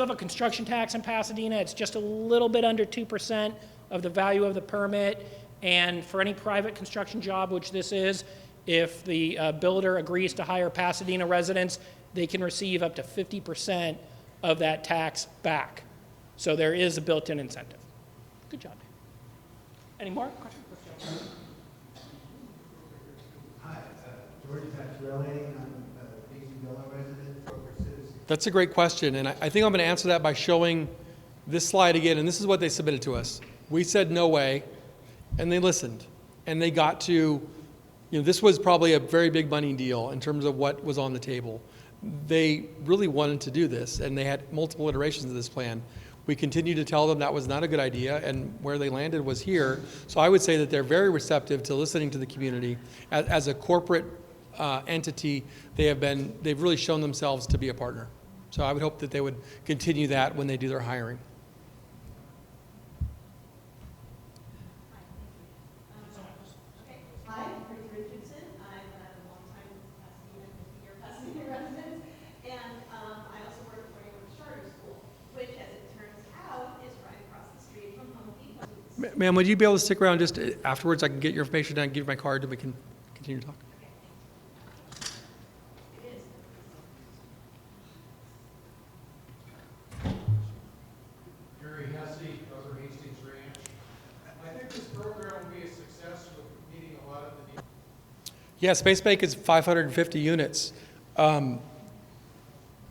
a construction tax in Pasadena. It's just a little bit under 2% of the value of the permit. And for any private construction job, which this is, if the builder agrees to hire Pasadena residents, they can receive up to 50% of that tax back. So there is a built-in incentive. Good job. Any more questions? Hi, George Patrielli. I'm a Daisy Villa resident, Broker Citizen. That's a great question, and I think I'm going to answer that by showing this slide again, and this is what they submitted to us. We said no way, and they listened, and they got to, this was probably a very big money deal in terms of what was on the table. They really wanted to do this, and they had multiple iterations of this plan. We continued to tell them that was not a good idea, and where they landed was here. So I would say that they're very receptive to listening to the community. As a corporate entity, they've really shown themselves to be a partner. So I would hope that they would continue that when they do their hiring. Hi, I'm Ruth Richardson. I'm a longtime Pasadena resident, and I also work for a charter school, which, as it turns out, is right across the street from Home Depot. Ma'am, would you be able to stick around just afterwards? I can get your information down, give you my card, and we can continue to talk. It is. Gary Hesse, Upper Hastings Ranch. I think this program will be a success with meeting a lot of the needs. Yeah, Space Bank is 550 units.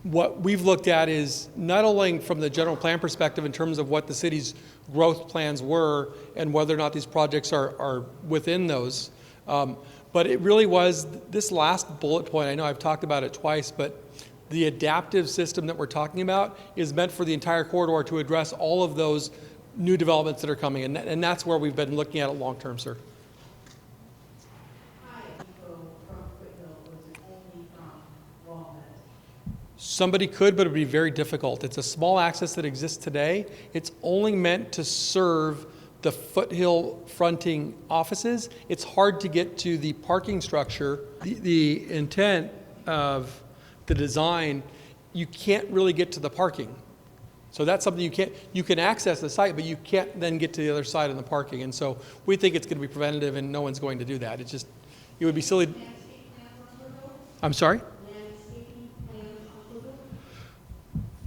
What we've looked at is not only from the general plan perspective in terms of what the city's growth plans were and whether or not these projects are within those, but it really was this last bullet point. I know I've talked about it twice, but the adaptive system that we're talking about is meant for the entire corridor to address all of those new developments that are coming, and that's where we've been looking at it long term, sir. Hi, people from Foothill, was it only from Walnut? Somebody could, but it would be very difficult. It's a small access that exists today. It's only meant to serve the Foothill fronting offices. It's hard to get to the parking structure. The intent of the design, you can't really get to the parking. So that's something you can access the site, but you can't then get to the other side of the parking. And so we think it's going to be preventative, and no one's going to do that. It would be silly. I'm sorry?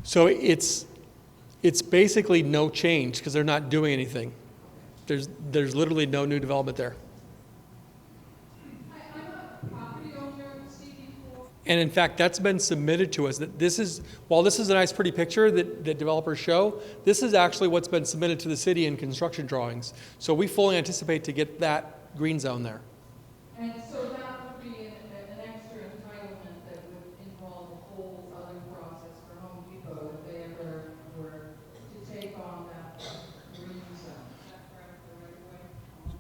So it's basically no change because they're not doing anything. There's literally no new development there. I'm a property owner of CD4. And in fact, that's been submitted to us. That while this is a nice, pretty picture that developers show, this is actually what's been submitted to the city in construction drawings. So we fully anticipate to get that green zone there. And so that would be an extra entitlement that would involve a whole other process for Home Depot if they ever were to take on that green zone. Is that correct, the right of way?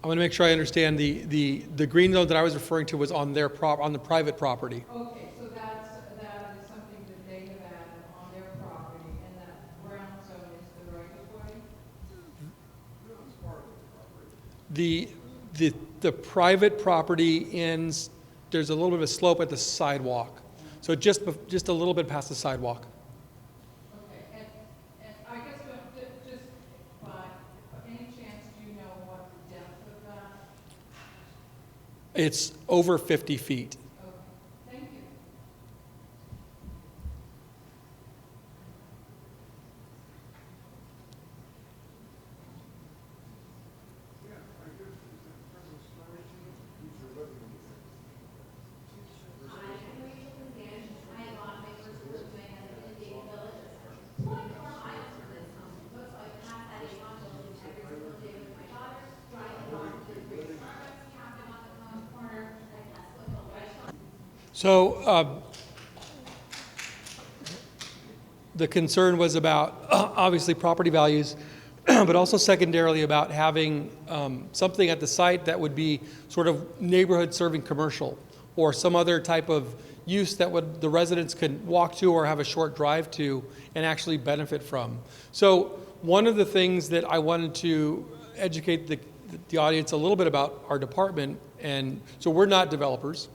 I want to make sure I understand the green zone that I was referring to was on on the private property. Okay, so that is something that they have added on their property, and that brown zone is the right of way? The private property ends, there's a little bit of a slope at the sidewalk. So just a little bit past the sidewalk. Okay, and I guess just by any chance, do you know what the depth of that? It's over 50 feet. Okay, thank you. So the concern was about obviously property values, but also secondarily about having something at the site that would be sort of neighborhood serving commercial or some other type of use that the residents could walk to or have a short drive to and actually benefit from. So one of the things that I wanted to educate the audience a little bit about our department, and so we're not developers.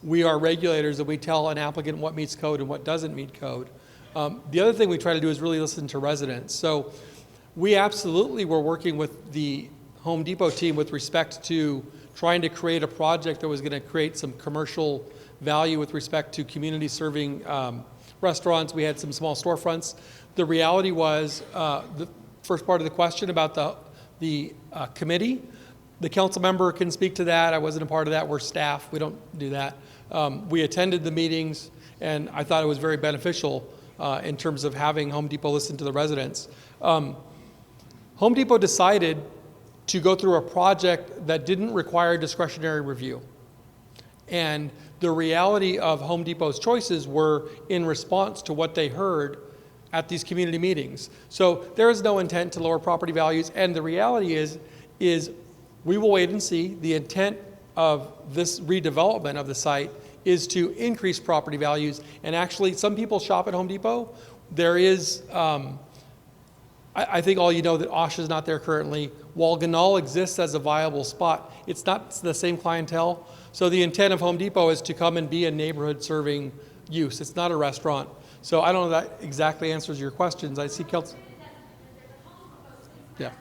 We are regulators, and we tell an applicant what meets code and what doesn't meet code. The other thing we try to do is really listen to residents. So we absolutely were working with the Home Depot team with respect to trying to create a project that was going to create some commercial value with respect to community serving restaurants. We had some small storefronts. The reality was, the first part of the question about committee. The council member can speak to that. I wasn't a part of that. We're staff. We don't do that. We attended the meetings, and I thought it was very beneficial in terms of having Home Depot listen to the residents. Home Depot decided to go through a project that didn't require discretionary review. And the reality of Home Depot's choices were in response to what they heard at these community meetings. So there is no intent to lower property values, and the reality is we will wait and see. The intent of this redevelopment of the site is to increase property values, and actually some people shop at Home Depot. There is, I think all you know that Osh is not there currently. Walganall exists as a viable spot. It's not the same clientele. So the intent of Home Depot is to come and be a neighborhood serving use. It's not a restaurant. So I don't know if that exactly answers your questions. I see Kelsey. Yeah.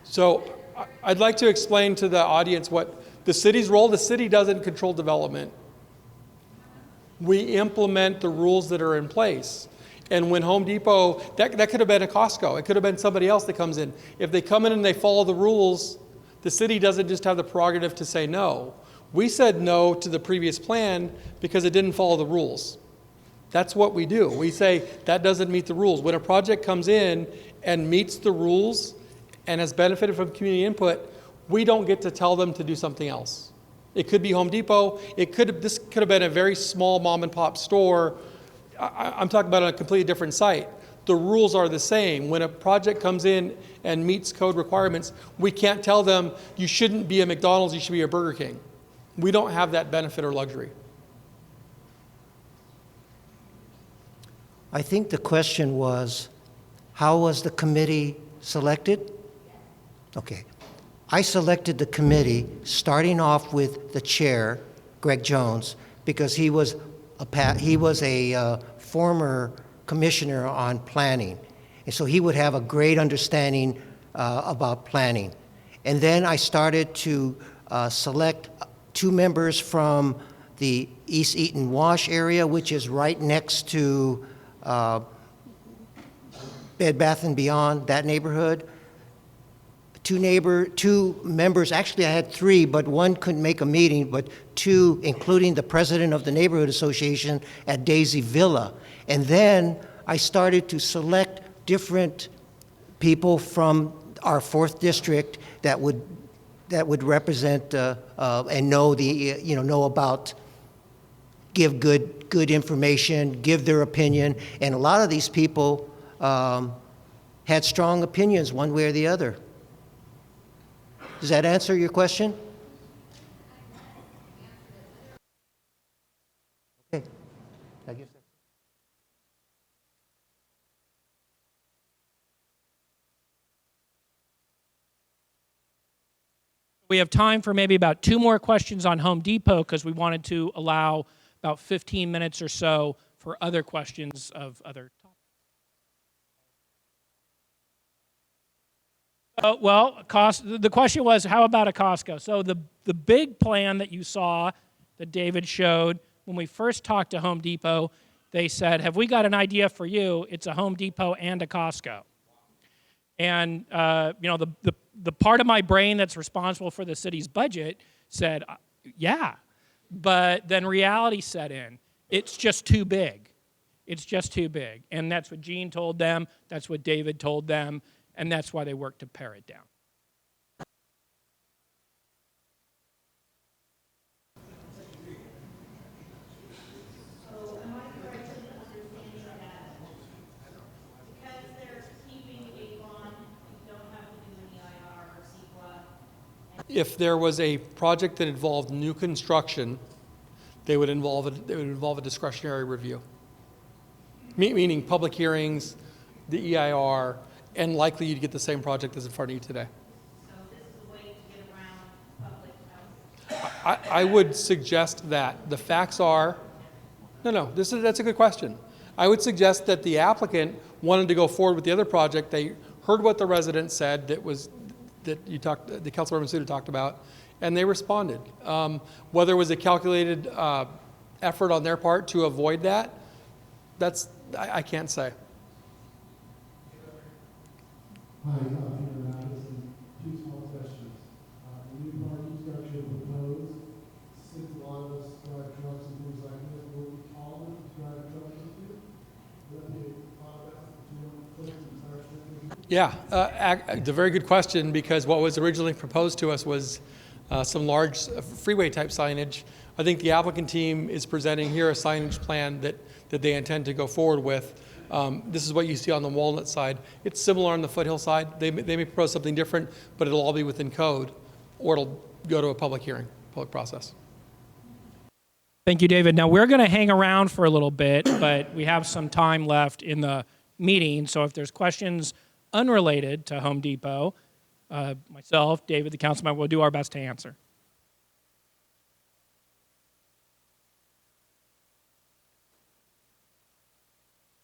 So I'd like to explain to the audience what the city's role. The city doesn't control development. We implement the rules that are in place. And when Home Depot, that could have been a Costco. It could have been somebody else that comes in. If they come in and they follow the rules, the city doesn't just have the prerogative to say no. We said no to the previous plan because it didn't follow the rules. That's what we do. We say that doesn't meet the rules. When a project comes in and meets the rules and has benefited from community input, we don't get to tell them to do something else. It could be Home Depot. This could have been a very small mom and pop store. I'm talking about on a completely different site. The rules are the same. When a project comes in and meets code requirements, we can't tell them you shouldn't be a McDonald's, you should be a Burger King. We don't have that benefit or luxury. I think the question was, how was the committee selected? Okay. I selected the committee starting off with the chair, Greg Jones, because he was a former commissioner on planning. And so he would have a great understanding about planning. And then I started to select 2 members from the East Eaton Wash area, which is right next to Bed Bath & Beyond, that neighborhood. 2 members, actually I had 3, but 1 couldn't make a meeting, but 2, including the president of the neighborhood association at Daisy Villa. And then I started to select different people from our 4th district that would represent and know about, give good information, give their opinion, and a lot of these people had strong opinions one way or the other. Does that answer your question? Okay. I guess that's... We have time for maybe about 2 more questions on Home Depot because we wanted to allow about 15 minutes or so for other questions of other topics. The question was, how about a Costco? So the big plan that you saw that David showed when we first talked to Home Depot, they said, have we got an idea for you? It's a Home Depot and a Costco. And the part of my brain that's responsible for the city's budget said, yeah. But then reality set in. It's just too big. It's just too big. And that's what Gene told them. That's what David told them. And that's why they worked to pare it down. So am I correct in understanding that because they're keeping a bond, you don't have to do an EIR or CEQA? If there was a project that involved new construction, they would involve a discretionary review. Meaning public hearings, the EIR, and likely you'd get the same project that's in front of you today. So this is a way to get around public health? I would suggest that the facts are, that's a good question. I would suggest that the applicant wanted to go forward with the other project. They heard what the residents said the Councilmember Masuda talked about, and they responded. Whether it was a calculated effort on their part to avoid that, I can't say. Hi, Peter Madison. Two small questions. The new parking structure proposed, since a lot of us drive trucks and things like this, will be taller to drive trucks into? Will that be thought about, do you want to put some tire structure? Yeah, it's a very good question because what was originally proposed to us was some large freeway-type signage. I think the applicant team is presenting here a signage plan that they intend to go forward with. This is what you see on the Walnut side. It's similar on the Foothill side. They may propose something different, but it'll all be within code, or it'll go to a public hearing, public process. Thank you, David. Now, we're going to hang around for a little bit, but we have some time left in the meeting, so if there's questions unrelated to Home Depot, myself, David, the council member, will do our best to answer.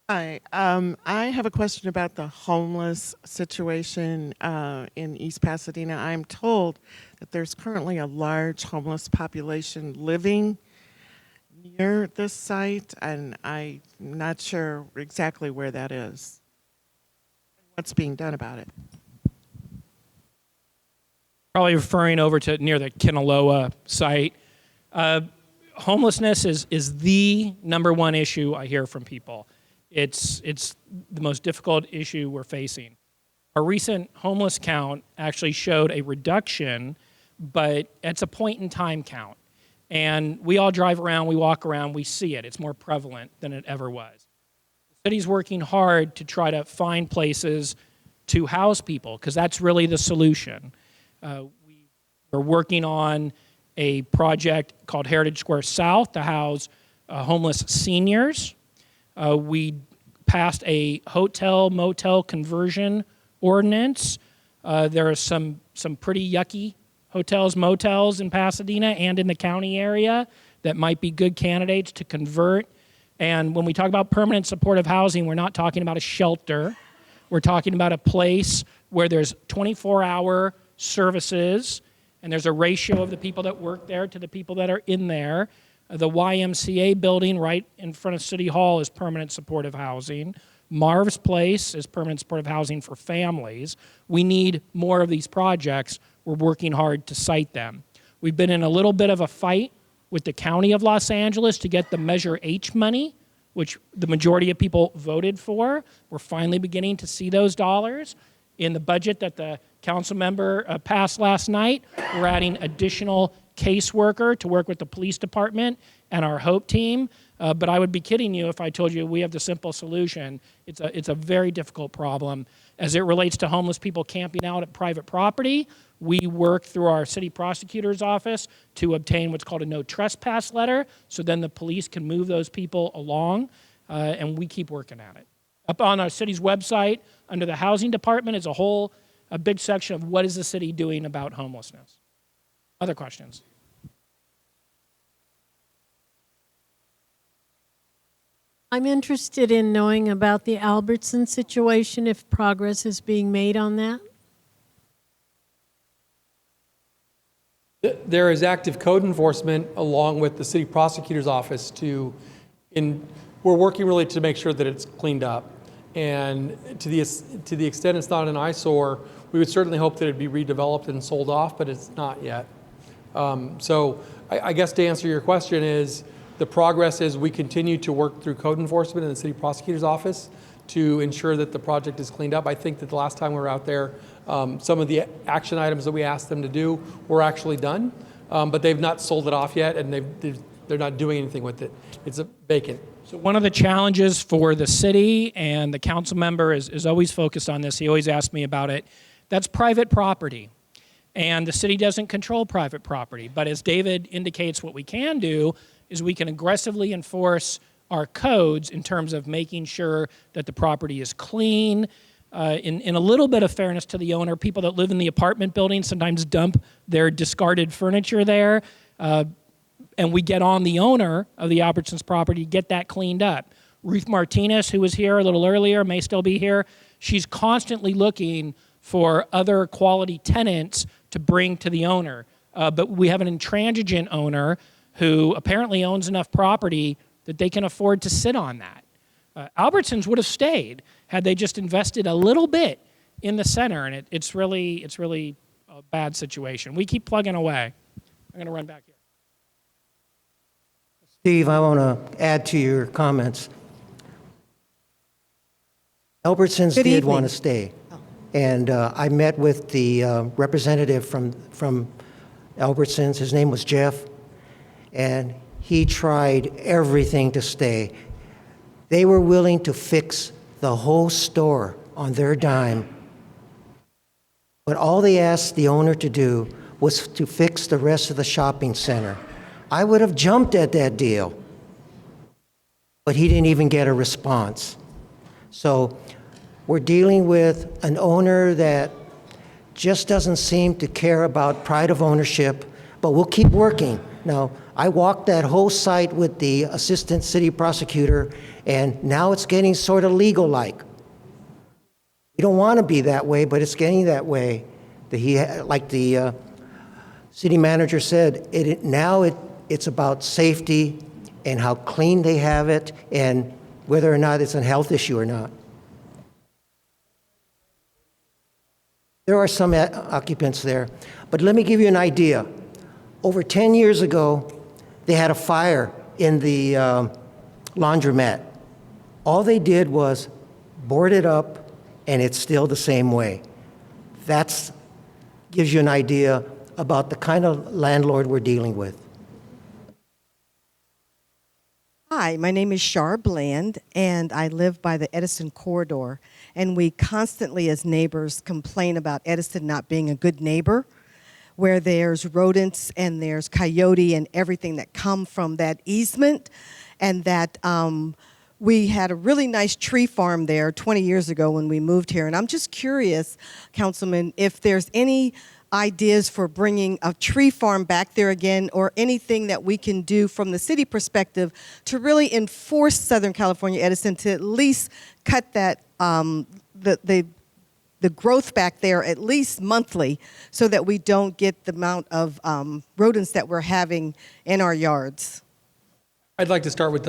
Hi, I have a question about the homeless situation in East Pasadena. I'm told that there's currently a large homeless population living near this site, and I'm not sure exactly where that is. What's being done about it? Probably referring over to near the Kinaloa site. Homelessness is the number one issue I hear from people. It's the most difficult issue we're facing. Our recent homeless count actually showed a reduction, but it's a point in time count. And we all drive around, we walk around, we see it. It's more prevalent than it ever was. The city's working hard to try to find places to house people, because that's really the solution. We're working on a project called Heritage Square South to house homeless seniors. We passed a hotel-motel conversion ordinance. There are some pretty yucky hotels, motels in Pasadena and in the county area that might be good candidates to convert. And when we talk about permanent supportive housing, we're not talking about a shelter. We're talking about a place where there's 24-hour services, and there's a ratio of the people that work there to the people that are in there. The YMCA building right in front of City Hall is permanent supportive housing. Marv's Place is permanent supportive housing for families. We need more of these projects. We're working hard to site them. We've been in a little bit of a fight with the County of Los Angeles to get the Measure H money, which the majority of people voted for. We're finally beginning to see those dollars. In the budget that the council member passed last night, we're adding additional caseworker to work with the police department and our HOPE team. But I would be kidding you if I told you we have the simple solution. It's a very difficult problem. As it relates to homeless people camping out at private property, we work through our city prosecutor's office to obtain what's called a no trespass letter, so then the police can move those people along, and we keep working at it. Up on our city's website, under the housing department, is a big section of what is the city doing about homelessness. Other questions? I'm interested in knowing about the Albertson situation, if progress is being made on that. There is active code enforcement along with the city prosecutor's office we're working really to make sure that it's cleaned up. And to the extent it's not an eyesore, we would certainly hope that it'd be redeveloped and sold off, but it's not yet. So I guess to answer your question is, the progress is we continue to work through code enforcement in the city prosecutor's office to ensure that the project is cleaned up. I think that the last time we were out there, some of the action items that we asked them to do were actually done, but they've not sold it off yet, and they're not doing anything with it. It's vacant. So one of the challenges for the city, and the council member is always focused on this, he always asks me about it, that's private property. And the city doesn't control private property. But as David indicates, what we can do is we can aggressively enforce our codes in terms of making sure that the property is clean. In a little bit of fairness to the owner, people that live in the apartment building sometimes dump their discarded furniture there. And we get on the owner of the Albertsons property to get that cleaned up. Ruth Martinez, who was here a little earlier, may still be here. She's constantly looking for other quality tenants to bring to the owner. But we have an intransigent owner who apparently owns enough property that they can afford to sit on that. Albertsons would have stayed had they just invested a little bit in the center, and it's really a bad situation. We keep plugging away. I'm going to run back here. Steve, I want to add to your comments. Albertsons Good did want evening. to stay. And I met with the representative from Albertsons. His name was Jeff. And he tried everything to stay. They were willing to fix the whole store on their dime. But all they asked the owner to do was to fix the rest of the shopping center. I would have jumped at that deal. But he didn't even get a response. So we're dealing with an owner that just doesn't seem to care about pride of ownership, but we'll keep working. Now, I walked that whole site with the assistant city prosecutor, and now it's getting sort of legal-like. We don't want to be that way, but it's getting that way. Like the city manager said, it's about safety and how clean they have it and whether or not it's a health issue or not. There are some occupants there, but let me give you an idea. Over 10 years ago, they had a fire in the laundromat. All they did was board it up, and it's still the same way. That gives you an idea about the kind of landlord we're dealing with. Hi, my name is Shar Bland, and I live by the Edison corridor. And we constantly, as neighbors, complain about Edison not being a good neighbor, where there's rodents and there's coyote and everything that come from that easement, and that we had a really nice tree farm there 20 years ago when we moved here. And I'm just curious, Councilman, if there's any ideas for bringing a tree farm back there again, or anything that we can do from the city perspective to really enforce Southern California Edison to at least cut that the growth back there at least monthly, so that we don't get the amount of rodents that we're having in our yards. I'd like to start with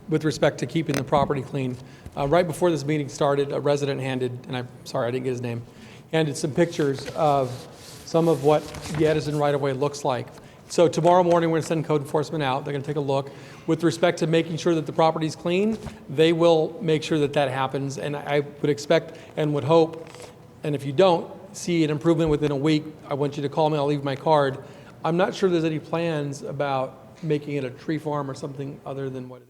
with respect to keeping the property clean. Right before this meeting started, a resident handed, and I'm sorry, I didn't get his name, handed some pictures of some of what the Edison right-of-way looks like. So tomorrow morning, we're going to send code enforcement out. They're going to take a look. With respect to making sure that the property's clean, they will make sure that that happens. And I would expect and would hope, and if you don't see an improvement within a week, I want you to call me. I'll leave my card. I'm not sure there's any plans about making it a tree farm or something other than what it is.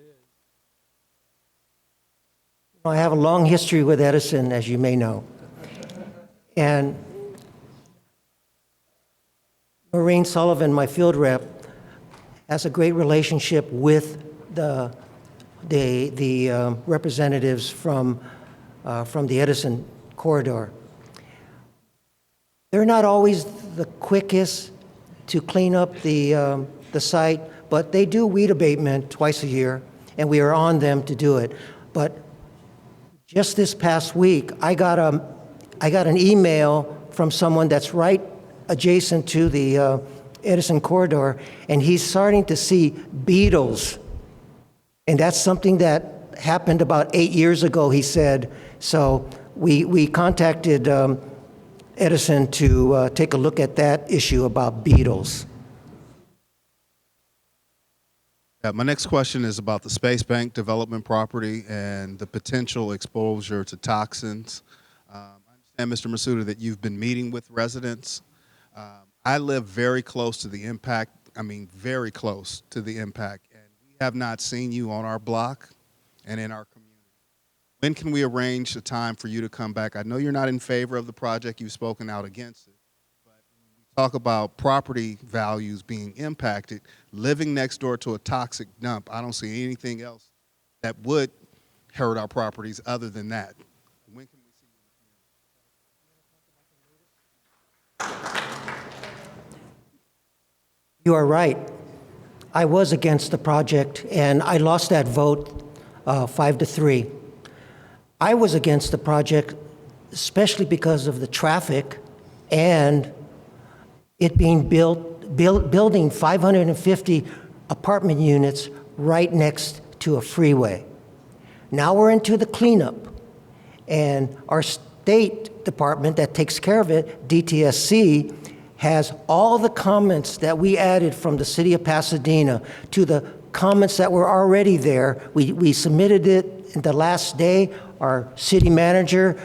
I have a long history with Edison, as you may know. And Maureen Sullivan, my field rep, has a great relationship with the representatives from the Edison corridor. They're not always the quickest to clean up the site, but they do weed abatement twice a year, and we are on them to do it. But just this past week, I got an email from someone that's right adjacent to the Edison corridor, and he's starting to see beetles. And that's something that happened about 8 years ago, he said. So we contacted Edison to take a look at that issue about beetles. My next question is about the Space Bank development property and the potential exposure to toxins. I understand, Mr. Masuda, that you've been meeting with residents. I live very close to the impact, very close to the impact, and we have not seen you on our block and in our community. When can we arrange a time for you to come back? I know you're not in favor of the project, you've spoken out against it, but when we talk about property values being impacted, living next door to a toxic dump, I don't see anything else that would hurt our properties other than that. When can we see you in the community? You are right. I was against the project, and I lost that vote 5-3. I was against the project especially because of the traffic and it being building 550 apartment units right next to a freeway. Now we're into the cleanup, and our state department that takes care of it, DTSC, has all the comments that we added from the city of Pasadena to the comments that were already there. We submitted it the last day. Our city manager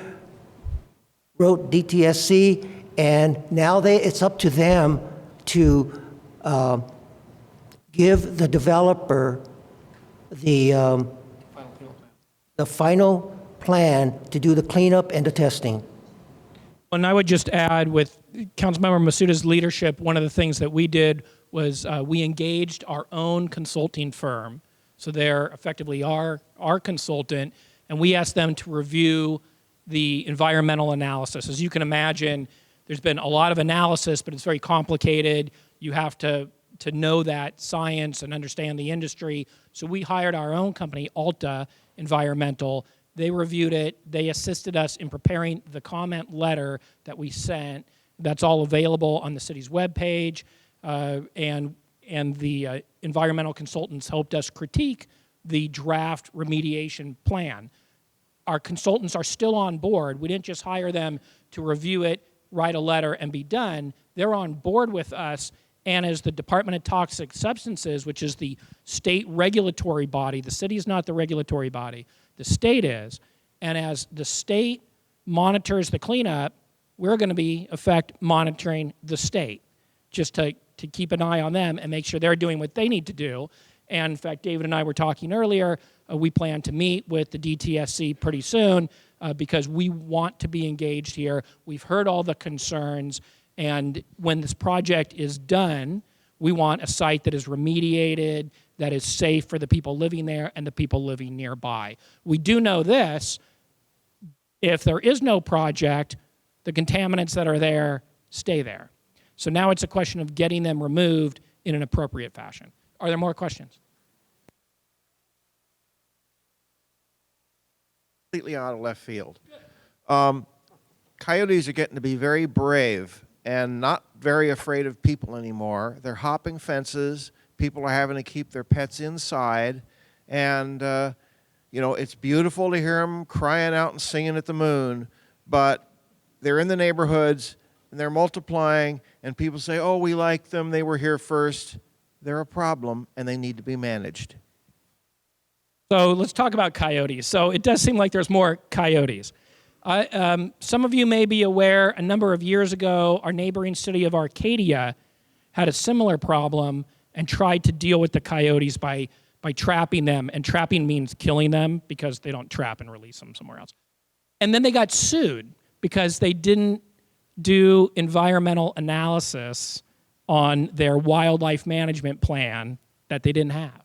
wrote DTSC, and now it's up to them to give the developer the final plan to do the cleanup and the testing. And I would just add, with Councilmember Masuda's leadership, one of the things that we did was we engaged our own consulting firm. So they're effectively our consultant, and we asked them to review the environmental analysis. As you can imagine, there's been a lot of analysis, but it's very complicated. You have to know that science and understand the industry. So we hired our own company, Alta Environmental. They reviewed it. They assisted us in preparing the comment letter that we sent. That's all available on the city's webpage. And the environmental consultants helped us critique the draft remediation plan. Our consultants are still on board. We didn't just hire them to review it, write a letter, and be done. They're on board with us. And as the Department of Toxic Substances, which is the state regulatory body, the city is not the regulatory body, the state is. And as the state monitors the cleanup, we're going to be, in effect, monitoring the state, just to keep an eye on them and make sure they're doing what they need to do. And in fact, David and I were talking earlier, we plan to meet with the DTSC pretty soon because we want to be engaged here. We've heard all the concerns, and when this project is done, we want a site that is remediated, that is safe for the people living there and the people living nearby. We do know this: if there is no project, the contaminants that are there stay there. So now it's a question of getting them removed in an appropriate fashion. Are there more questions? Completely out of left field. Coyotes are getting to be very brave and not very afraid of people anymore. They're hopping fences. People are having to keep their pets inside. And, you know, it's beautiful to hear them crying out and singing at the moon, but they're in the neighborhoods and they're multiplying, and people say, oh, we like them, they were here first. They're a problem, and they need to be managed. So let's talk about coyotes. So it does seem like there's more coyotes. Some of you may be aware, a number of years ago, our neighboring city of Arcadia had a similar problem and tried to deal with the coyotes by trapping them. And trapping means killing them, because they don't trap and release them somewhere else. And then they got sued because they didn't do environmental analysis on their wildlife management plan that they didn't have.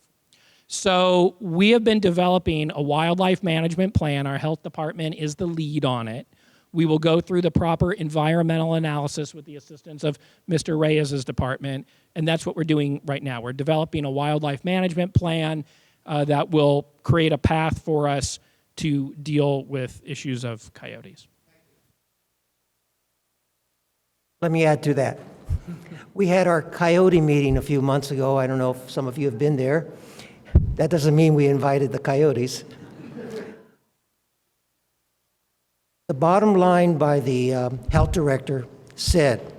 So we have been developing a wildlife management plan. Our health department is the lead on it. We will go through the proper environmental analysis with the assistance of Mr. Reyes's department, and that's what we're doing right now. We're developing a wildlife management plan that will create a path for us to deal with issues of coyotes. Let me add to that. We had our coyote meeting a few months ago. I don't know if some of you have been there. That doesn't mean we invited the coyotes. The bottom line by the health director said,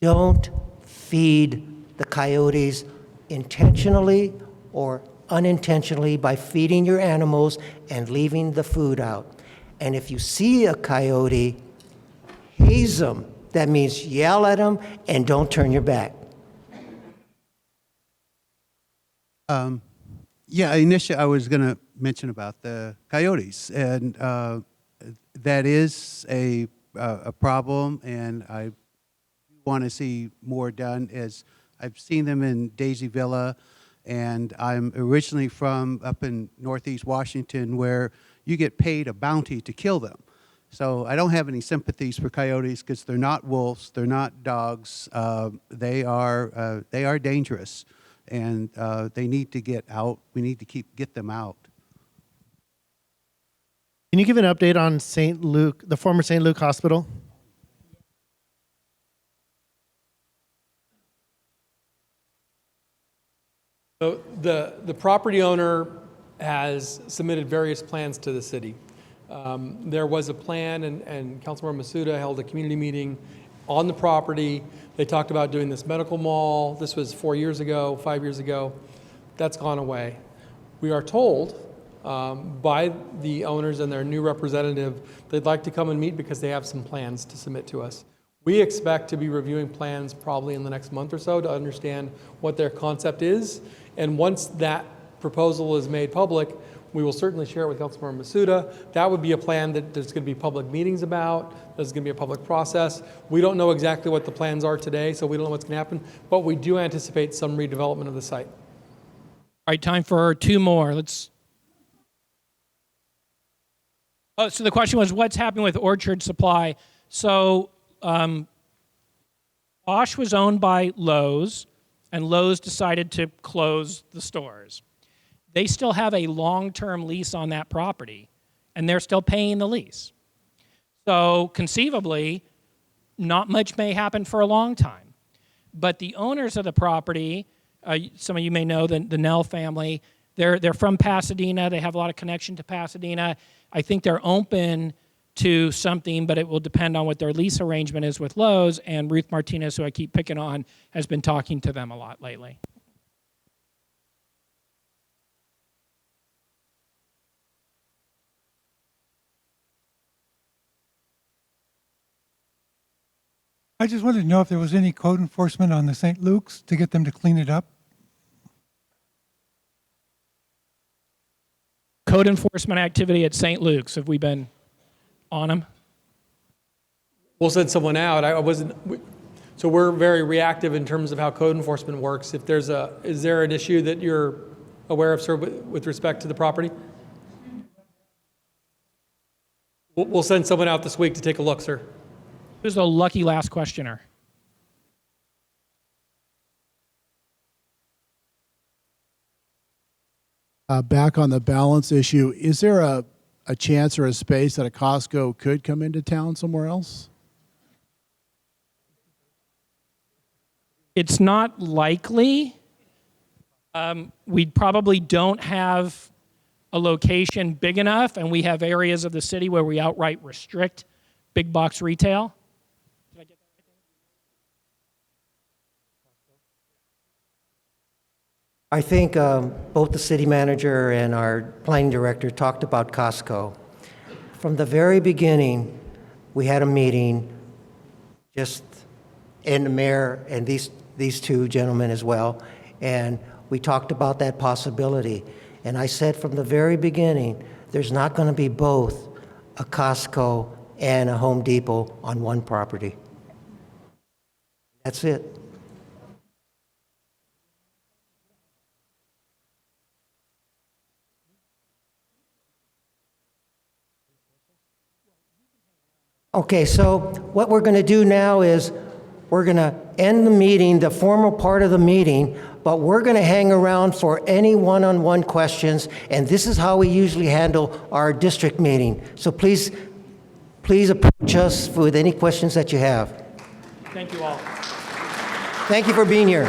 don't feed the coyotes intentionally or unintentionally by feeding your animals and leaving the food out. And if you see a coyote, haze them. That means yell at them and don't turn your back. Yeah, initially I was going to mention about the coyotes, and that is a problem, and I want to see more done. As I've seen them in Daisy Villa, and I'm originally from up in Northeast Washington, where you get paid a bounty to kill them. So I don't have any sympathies for coyotes because they're not wolves, they're not dogs. They are dangerous, and they need to get out. We need to get them out. Can you give an update on St. Luke, the former St. Luke Hospital? So the property owner has submitted various plans to the city. There was a plan, and Councilmember Masuda held a community meeting on the property. They talked about doing this medical mall. This was 4 years ago, 5 years ago. That's gone away. We are told by the owners and their new representative they'd like to come and meet because they have some plans to submit to us. We expect to be reviewing plans probably in the next month or so to understand what their concept is. And once that proposal is made public, we will certainly share it with Councilmember Masuda. That would be a plan that there's going to be public meetings about. There's going to be a public process. We don't know exactly what the plans are today, so we don't know what's going to happen, but we do anticipate some redevelopment of the site. All right, time for two more. So the question was, what's happening with Orchard Supply? So Bosch was owned by Lowe's, and Lowe's decided to close the stores. They still have a long-term lease on that property, and they're still paying the lease. So conceivably, not much may happen for a long time. But the owners of the property, some of you may know the Nell family, they're from Pasadena. They have a lot of connection to Pasadena. I think they're open to something, but it will depend on what their lease arrangement is with Lowe's, and Ruth Martinez, who I keep picking on, has been talking to them a lot lately. I just wanted to know if there was any code enforcement on the St. Luke's to get them to clean it up. Code enforcement activity at St. Luke's, have we been on them? We'll send someone out. So we're very reactive in terms of how code enforcement works. If is there an issue that you're aware of, sir, with respect to the property? We'll send someone out this week to take a look, sir. Who's the lucky last questioner? Back on the balance issue, is there a chance or a space that a Costco could come into town somewhere else? It's not likely. We probably don't have a location big enough, and we have areas of the city where we outright restrict big box retail. I think both the city manager and our planning director talked about Costco. From the very beginning, we had a meeting, and the mayor and these two gentlemen as well, and we talked about that possibility. And I said from the very beginning, there's not going to be both a Costco and a Home Depot on one property. That's it. Okay, so what we're going to do now is we're going to end the meeting, the formal part of the meeting, but we're going to hang around for any one-on-one questions, and this is how we usually handle our district meeting. So please approach us with any questions that you have. Thank you all. Thank you for being here.